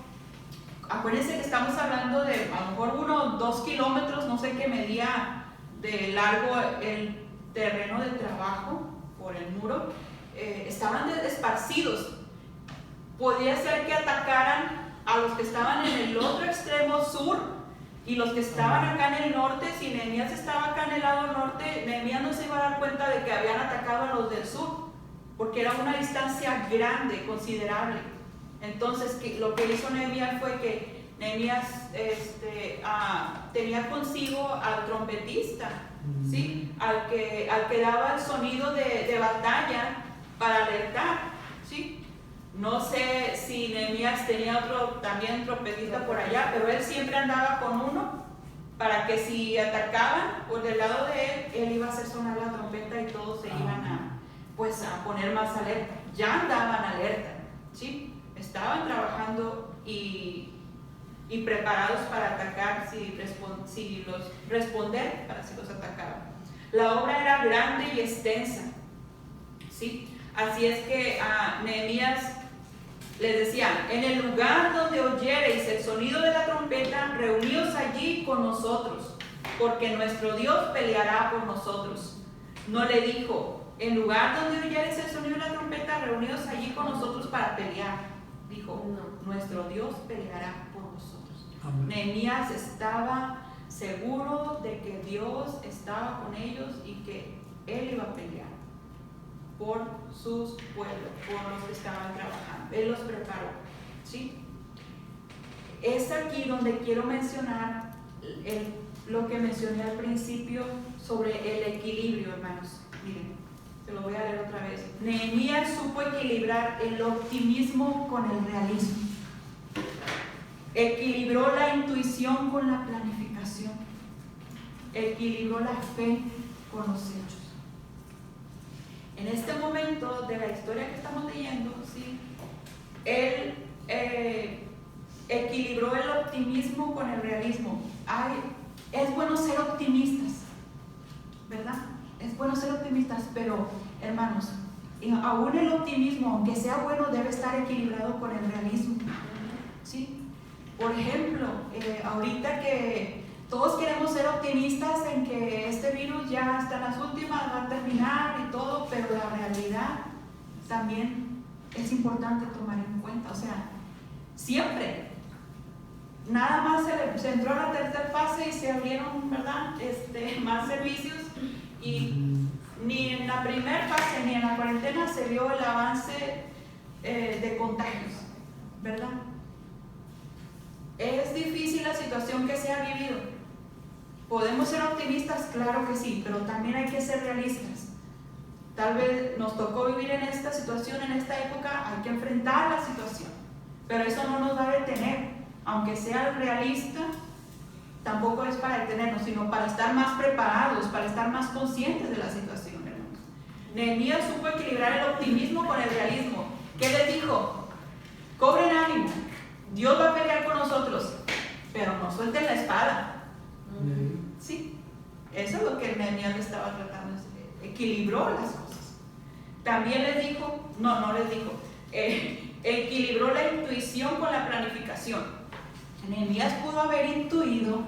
acuérdense que estamos hablando de a lo mejor 1 o 2 kilómetros, no sé qué medía de largo el terreno de trabajo por el muro. Estaban esparcidos. Podía ser que atacaran a los que estaban en el otro extremo sur y los que estaban acá en el norte. Si Nehemías estaba acá en el lado norte, Nehemías no se iba a dar cuenta de que habían atacado a los del sur, porque era una distancia grande, considerable. Entonces lo que hizo Nehemías fue que Nehemías tenía consigo al trompetista, ¿sí? al que daba el sonido de batalla para alertar, ¿sí? No sé si Nehemías tenía también trompetista por allá, pero él siempre andaba con uno para que si atacaban por del lado de él iba a hacer sonar la trompeta y todos se iban a poner más alerta. Ya andaban alerta, ¿sí? Estaban trabajando y preparados para atacar responder para si los atacaban. La obra era grande y extensa, ¿sí? Así es que a Nehemías les decía, en el lugar donde oyereis el sonido de la trompeta, reuníos allí con nosotros, porque nuestro Dios peleará por nosotros. No le dijo, en lugar donde oyereis el sonido de la trompeta, reuníos allí con nosotros para pelear. Dijo, nuestro Dios peleará por nosotros. Amén. Nehemías estaba seguro de que Dios estaba con ellos y que Él iba a pelear por sus pueblos, por los que estaban trabajando. Él los preparó, ¿sí? Es aquí donde quiero mencionar lo que mencioné al principio sobre el equilibrio, hermanos. Miren, se lo voy a leer otra vez. Nehemías supo equilibrar el optimismo con el realismo. Equilibró la intuición con la planificación. Equilibró la fe con los hechos. En este momento de la historia que estamos leyendo, ¿sí? Él equilibró el optimismo con el realismo. Es bueno ser optimistas, ¿verdad? Es bueno ser optimistas, pero hermanos, aún el optimismo, aunque sea bueno, debe estar equilibrado con el realismo, ¿sí? Por ejemplo, ahorita que todos queremos ser optimistas en que este virus ya hasta las últimas va a terminar y todo, pero la realidad también es importante tomar en cuenta. O sea, siempre, nada más se entró a la tercera fase y se abrieron, ¿verdad? Más servicios y ni en la primera fase ni en la cuarentena se vio el avance de contagios, ¿verdad? Es difícil la situación que se ha vivido. ¿Podemos ser optimistas? Claro que sí, pero también hay que ser realistas. Tal vez nos tocó vivir en esta situación, en esta época, hay que enfrentar la situación, pero eso no nos va a detener. aunque sea realista, tampoco es para detenernos, sino para estar más preparados, para estar más conscientes de la situación, hermanos. Nehemías supo equilibrar el optimismo con el realismo. ¿Qué les dijo? Cobren ánimo, Dios va a pelear con nosotros, pero no suelten la espada. Sí, eso es lo que Nehemías estaba tratando, equilibró las cosas. También les dijo, no les dijo, equilibró la intuición con la planificación. Nehemías pudo haber intuido,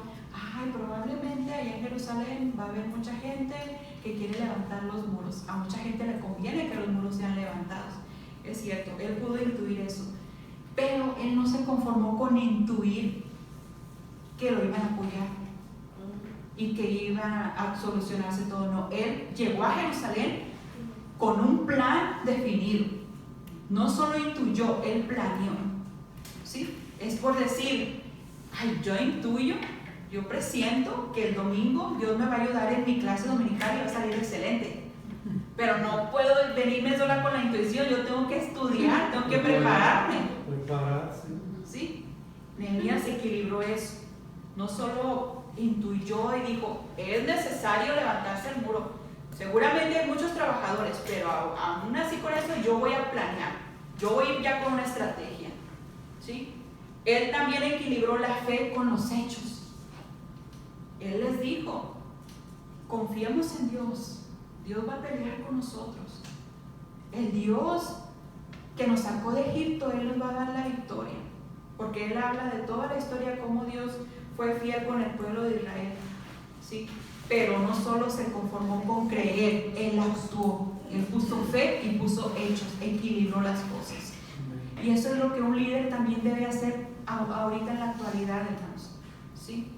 probablemente allá en Jerusalén va a haber mucha gente que quiere levantar los muros, a mucha gente le conviene que los muros sean levantados. Es cierto, él pudo intuir eso, pero él no se conformó con intuir que lo iban a apoyar y que iba a solucionarse todo. No, él llegó a Jerusalén con un plan definido. No solo intuyó, él planeó. ¿Sí? Es por decir, yo intuyo, yo presiento que el domingo Dios me va a ayudar en mi clase dominical y va a salir excelente. Pero no puedo venirme sola con la intuición, yo tengo que estudiar, tengo que prepararme. Prepararse. ¿Sí? Nehemías equilibró eso. No solo intuyó y dijo, es necesario levantarse el muro. Seguramente hay muchos trabajadores, pero aún así con eso yo voy a planear. Yo voy a ir ya con una estrategia. ¿Sí? Él también equilibró la fe con los hechos. Él les dijo, confiemos en Dios. Dios va a pelear con nosotros. El Dios que nos sacó de Egipto, Él nos va a dar la victoria. Porque Él habla de toda la historia, cómo Dios fue fiel con el pueblo de Israel. ¿Sí? Pero no solo se conformó con creer, Él actuó. Él puso fe y puso hechos, equilibró las cosas. Y eso es lo que un líder también debe hacer ahorita en la actualidad, hermanos. ¿Sí?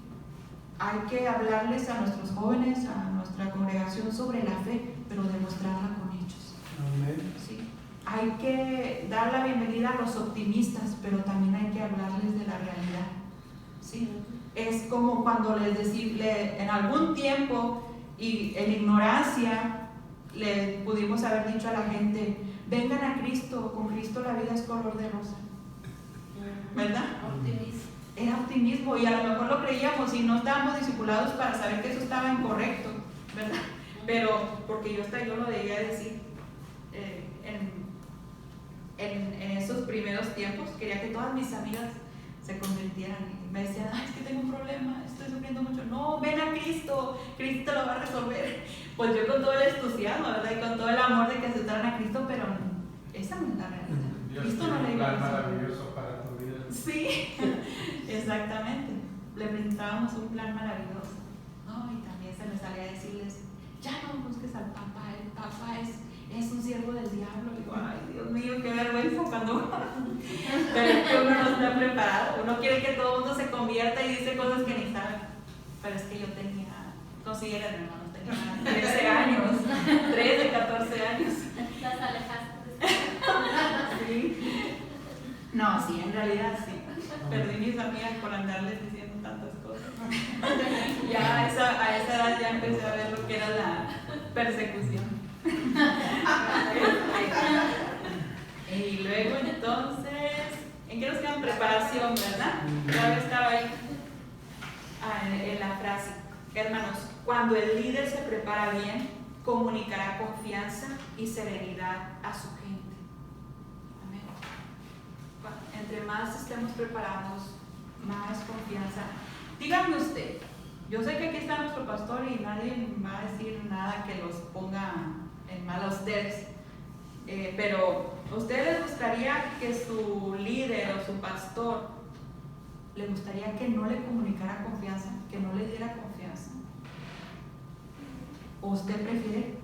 Hay que hablarles a nuestros jóvenes, a nuestra congregación sobre la fe, pero demostrarla con hechos. Amén. ¿Sí? Hay que dar la bienvenida a los optimistas, pero también hay que hablarles de la realidad. ¿Sí? Es como cuando les decirle en algún tiempo y en ignorancia le pudimos haber dicho a la gente, vengan a Cristo, con Cristo la vida es color de rosa. ¿Verdad? Optimismo. Era optimismo y a lo mejor lo creíamos y no estábamos discipulados para saber que eso estaba incorrecto, ¿verdad? Pero porque yo lo debía decir en esos primeros tiempos, quería que todas mis amigas se convirtieran y me decían, es que tengo un problema, estoy sufriendo mucho. No, ven a Cristo, Cristo lo va a resolver. Pues yo con todo el entusiasmo, ¿verdad? Y con todo el amor de que aceptaran a Cristo, pero esa no es la realidad. Dios Cristo tiene no le un iba a plan resolver. maravilloso para tu vida. Sí, exactamente. Le presentábamos un plan maravilloso. No, y también se me salía a decirles, ya no busques al Papa, el Papa es un siervo del diablo. Y digo, ay, Dios mío, qué vergüenza cuando... Pero es que uno no está preparado. Uno quiere que todo el mundo se convierta y dice cosas que ni saben. Pero es que yo tenía, consideren hermanos, tenía 13 años, 13, 14 años. Las alejaste. Sí. No, sí, en realidad sí. Perdí mis amigas por andarles diciendo tantas cosas. Ya a esa edad ya empecé a ver lo que era la persecución. Y luego entonces, ¿en qué nos queda? Preparación, ¿verdad? Ya estaba ahí en la frase. Hermanos, cuando el líder se prepara bien, comunicará confianza y serenidad a su gente. Amén. Entre más estemos preparados, más confianza. Díganme usted, yo sé que aquí está nuestro pastor y nadie va a decir nada que los ponga en mal a ustedes, pero ¿a ustedes les gustaría que su líder o su pastor le gustaría que no le comunicara confianza, que no le diera confianza? ¿O usted prefiere,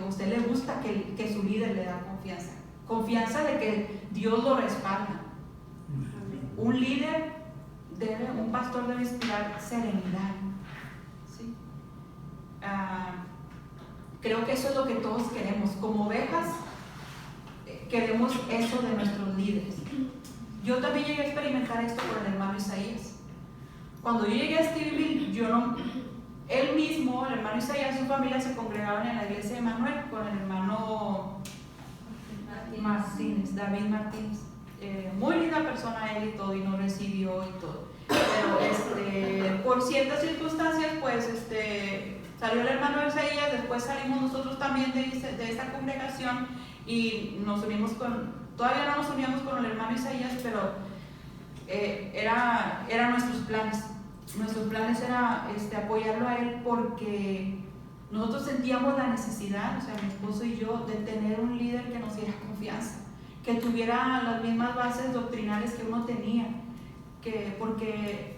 usted le gusta que su líder le da confianza? Confianza de que Dios lo respalda. Un líder un pastor debe inspirar serenidad. ¿Sí? Creo que eso es lo que todos queremos. Como ovejas, queremos eso de nuestros líderes. Yo también llegué a experimentar esto con el hermano Isaías. Cuando yo llegué a Stephenville, él mismo, el hermano Isaías y su familia se congregaban en la iglesia de Manuel con el hermano Martínez, David Martínez. muy linda persona él y todo, y nos recibió y todo. Pero por ciertas circunstancias, pues salió el hermano Isaías, después salimos nosotros también de esta congregación y nos unimos todavía no nos uníamos con el hermano Isaías, pero eran nuestros planes. Nuestros planes era apoyarlo a él porque nosotros sentíamos la necesidad, o sea, mi esposo y yo, de tener un líder que nos diera confianza, que tuviera las mismas bases doctrinales que uno tenía, porque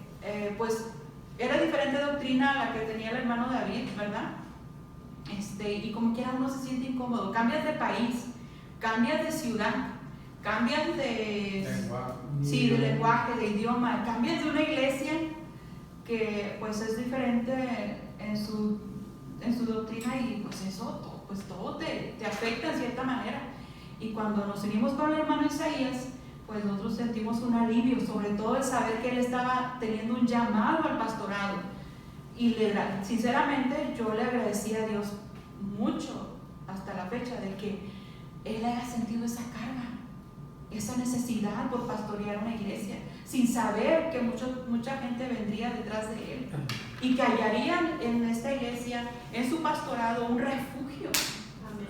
pues era diferente doctrina a la que tenía el hermano David, ¿verdad? Y como quiera uno se siente incómodo. Cambias de país, cambias de ciudad, cambias de lenguaje, de idioma, cambias de una iglesia que pues es diferente en su doctrina, y pues eso todo te afecta en cierta manera. Y cuando nos unimos con el hermano Isaías, pues nosotros sentimos un alivio, sobre todo el saber que él estaba teniendo un llamado al pastorado. Y sinceramente yo le agradecí a Dios mucho hasta la fecha de que él haya sentido esa carga, esa necesidad por pastorear una iglesia, sin saber que mucha gente vendría detrás de él y que hallarían en esta iglesia, en su pastorado, un refugio.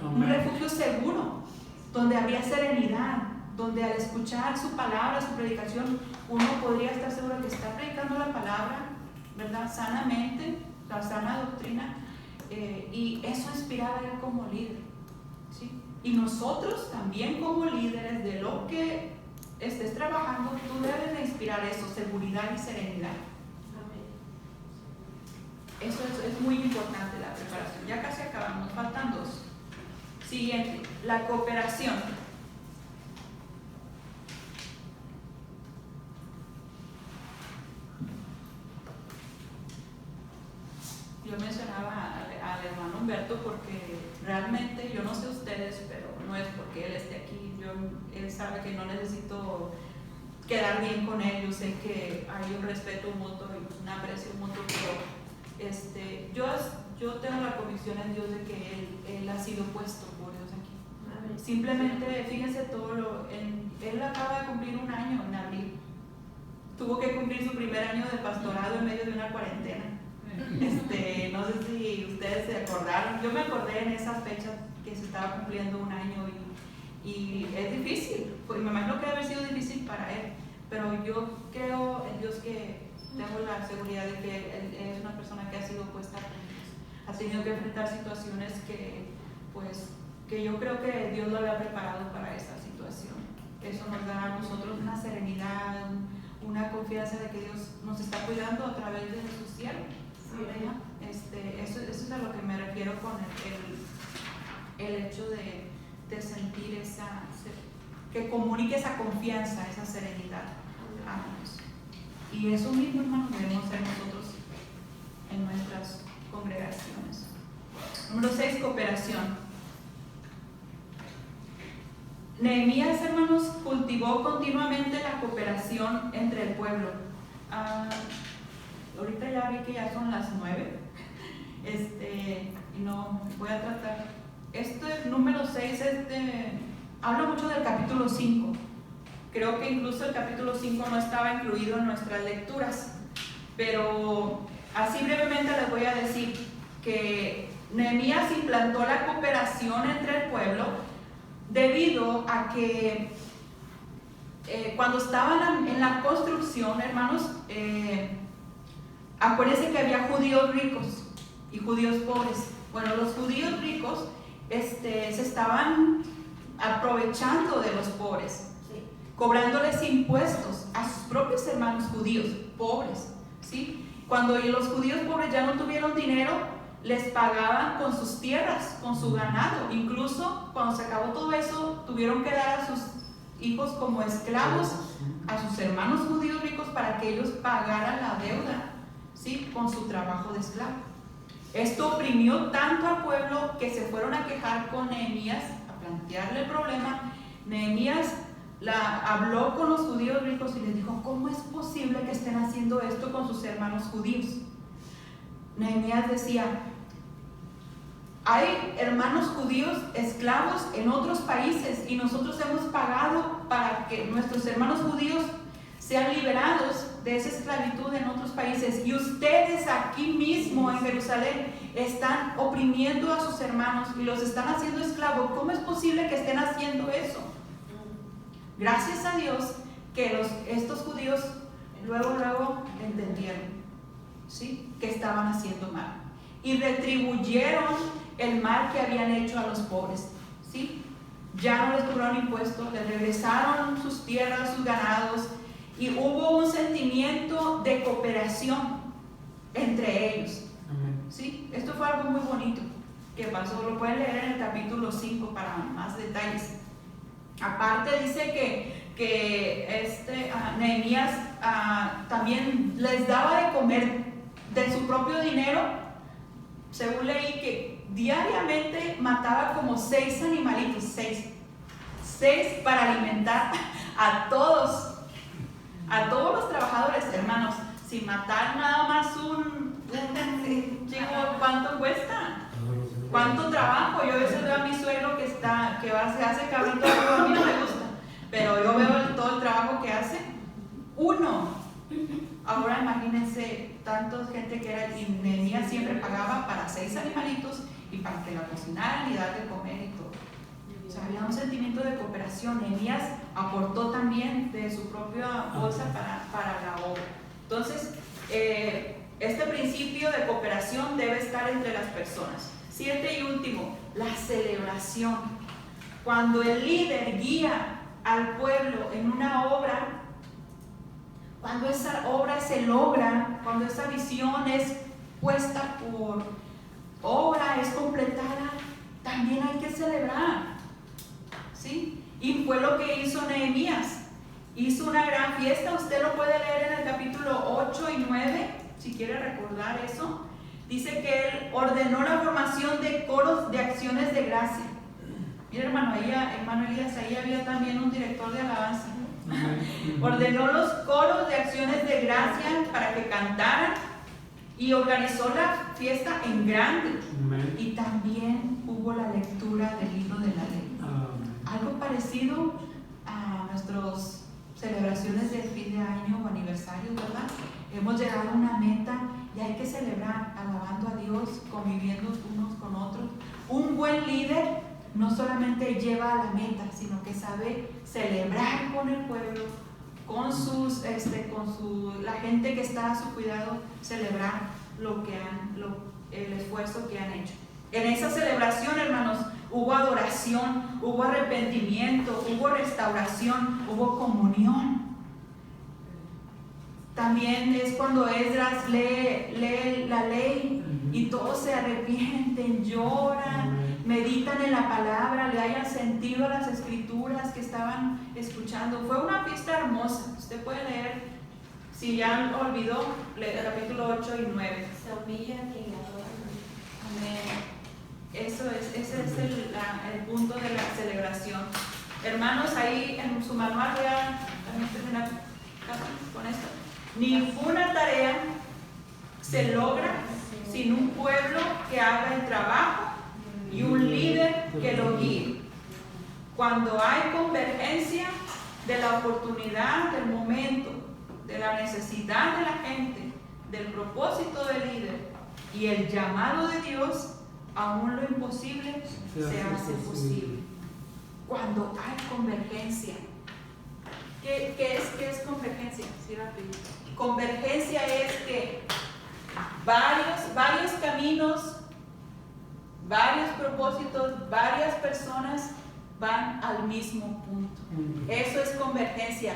Amén. Un refugio seguro, donde habría serenidad, donde al escuchar su palabra, su predicación, uno podría estar seguro que está predicando la palabra, ¿verdad? Sanamente, la sana doctrina, y eso inspiraba a él como líder, ¿sí? Y nosotros también como líderes de lo que estés trabajando, tú debes de inspirar eso, seguridad y serenidad. Amén. Eso es muy importante, la preparación. Ya casi acabamos, faltan 2. Siguiente, la cooperación. Yo mencionaba al hermano Humberto porque realmente, yo no sé ustedes, pero no es porque él esté aquí, él sabe que no necesito quedar bien con él, yo sé que hay un respeto mutuo y un aprecio mutuo, pero yo tengo la convicción en Dios de que él ha sido puesto por Dios aquí. Amén. Simplemente, fíjense él acaba de cumplir 1 año en abril, tuvo que cumplir su primer año de pastorado en medio de una cuarentena. No sé si ustedes se acordaron, yo me acordé en esas fechas que se estaba cumpliendo 1 año y es difícil, pues me imagino que debe haber sido difícil para él, pero yo creo en Dios que tengo la seguridad de que él es una persona que ha sido puesta por Dios, ha tenido que enfrentar situaciones que yo creo que Dios lo había preparado para esa situación. Eso nos da a nosotros una serenidad, una confianza de que Dios nos está cuidando a través de su siervo. Eso es a lo que me refiero con el hecho de sentir que comunique esa confianza, esa serenidad a Dios. Y eso mismo, hermanos, debemos ser nosotros en nuestras congregaciones. Número 6, cooperación. Nehemías, hermanos, cultivó continuamente la cooperación entre el pueblo. Ahorita ya vi que ya son las 9. Y no voy a tratar. Número 6 habla mucho del capítulo 5. Creo que incluso el capítulo 5 no estaba incluido en nuestras lecturas. Pero así brevemente les voy a decir que Nehemías implantó la cooperación entre el pueblo debido a que cuando estaban en la construcción, hermanos, acuérdense que había judíos ricos y judíos pobres. Bueno, los judíos ricos se estaban aprovechando de los pobres, ¿sí? Cobrándoles impuestos a sus propios hermanos judíos pobres, ¿sí? Cuando los judíos pobres ya no tuvieron dinero, les pagaban con sus tierras, con su ganado. Incluso cuando se acabó todo eso, tuvieron que dar a sus hijos como esclavos a sus hermanos judíos ricos para que ellos pagaran la deuda, ¿sí? Con su trabajo de esclavo. Esto oprimió tanto al pueblo que se fueron a quejar con Nehemías, a plantearle el problema. Nehemías habló con los judíos ricos y les dijo: ¿cómo es posible que estén haciendo esto con sus hermanos judíos? Nehemías decía: Hay hermanos judíos esclavos en otros países y nosotros hemos pagado para que nuestros hermanos judíos sean liberados de esa esclavitud en otros países. Y ustedes aquí mismo en Jerusalén están oprimiendo a sus hermanos y los están haciendo esclavos. ¿Cómo es posible que estén haciendo eso? Gracias a Dios que estos judíos luego entendieron, ¿sí?, que estaban haciendo mal y retribuyeron el mal que habían hecho a los pobres, ¿sí? Ya no les cobraron impuestos, les regresaron sus tierras, sus ganados, y hubo un sentimiento de cooperación entre ellos, ¿sí? Esto fue algo muy bonito que pasó. Lo pueden leer en el capítulo 5 para más detalles. Aparte dice que Nehemías también les daba de comer de su propio dinero. Según leí que diariamente mataba como 6 animalitos, 6 para alimentar a todos los trabajadores, hermanos. Sin matar nada más un chico, ¿cuánto cuesta? ¿Cuánto trabajo? Yo a veces veo a mi suegro que se hace cabrito, a mí no me gusta, pero yo veo todo el trabajo que hace. Ahora imagínense tanta gente que era, y Nehemías siempre pagaba para 6 animalitos y para que la cocinaran y dar de comer y todo. O sea, había un sentimiento de cooperación. Nehemías aportó también de su propia bolsa para la obra. Entonces, este principio de cooperación debe estar entre las personas. 7 y último, la celebración. Cuando el líder guía al pueblo en una obra, cuando esa obra se logra, cuando esa visión es puesta por obra, es completada, también hay que celebrar, ¿sí? Y fue lo que hizo Nehemías. Hizo una gran fiesta. Usted lo puede leer en el capítulo 8 y 9, si quiere recordar eso. Dice que él ordenó la formación de coros de acciones de gracia. Mira, hermano Elías, ahí había también un director de alabanza. Ordenó los coros de acciones de gracia para que cantaran y organizó la fiesta en grande. Y también hubo la lectura del libro de la ley. Algo parecido a nuestras celebraciones de fin de año o aniversario, ¿verdad? Hemos llegado a una meta y hay que celebrar alabando a Dios, conviviendo unos con otros. Un buen líder no solamente lleva a la meta, sino que sabe celebrar con el pueblo, con la gente que está a su cuidado, celebrar el esfuerzo que han hecho. En esa celebración, hermanos, hubo adoración, hubo arrepentimiento, hubo restauración, hubo comunión. También es cuando Esdras lee la ley y todos se arrepienten, lloran, meditan en la palabra, le hayan sentido a las escrituras que estaban escuchando. Fue una fiesta hermosa. Usted puede leer, si ya olvidó, el capítulo 8 y 9. Se humillan y adoran. Amén. Ese es el punto de la celebración. Hermanos, ahí en su manual, voy a también terminar con esto. Ninguna tarea se logra sin un pueblo que haga el trabajo y un líder que lo guíe. Cuando hay convergencia de la oportunidad, del momento, de la necesidad de la gente, del propósito del líder y el llamado de Dios, aún lo imposible se hace posible. Cuando hay convergencia. ¿Qué es convergencia? Sí, rápido. Convergencia es que varios caminos, varios propósitos, varias personas van al mismo punto. Eso es convergencia.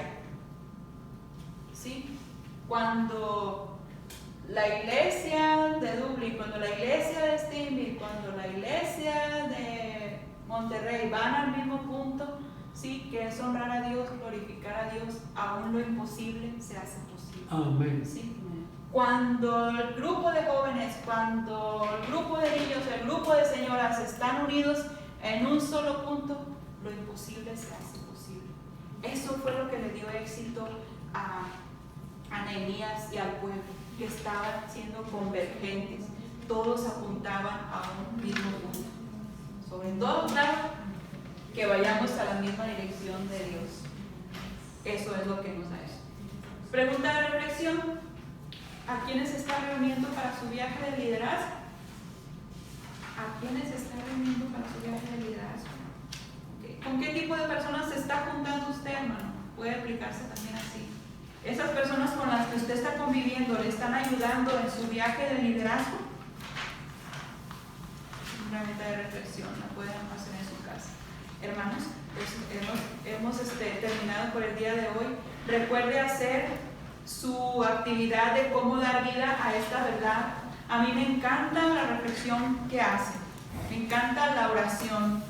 ¿Sí? Cuando la iglesia de Dublín, cuando la iglesia de Stimby, cuando la iglesia de Monterrey van al mismo punto, sí, que es honrar a Dios, glorificar a Dios, aún lo imposible se hace posible. Amén. ¿Sí? Cuando el grupo de jóvenes, cuando el grupo de niños, el grupo de señoras están unidos en un solo punto, lo imposible se hace posible. Eso fue lo que le dio éxito a Nehemías y al pueblo, que estaban siendo convergentes. todos apuntaban a un mismo punto. Sobre todo, claro, que vayamos a la misma dirección de Dios. Eso es lo que nos da eso. Pregunta de reflexión: ¿a quiénes se está reuniendo para su viaje de liderazgo? ¿A quiénes se está reuniendo para su viaje de liderazgo? Okay. ¿Con qué tipo de personas se está juntando usted, hermano? Puede aplicarse también así. ¿Esas personas con las que usted está conviviendo le están ayudando en su viaje de liderazgo? Una meta de reflexión, la pueden hacer en su casa. Hermanos, pues hemos terminado por el día de hoy. Recuerde hacer su actividad de cómo dar vida a esta verdad. A mí me encanta la reflexión que hace, me encanta la oración.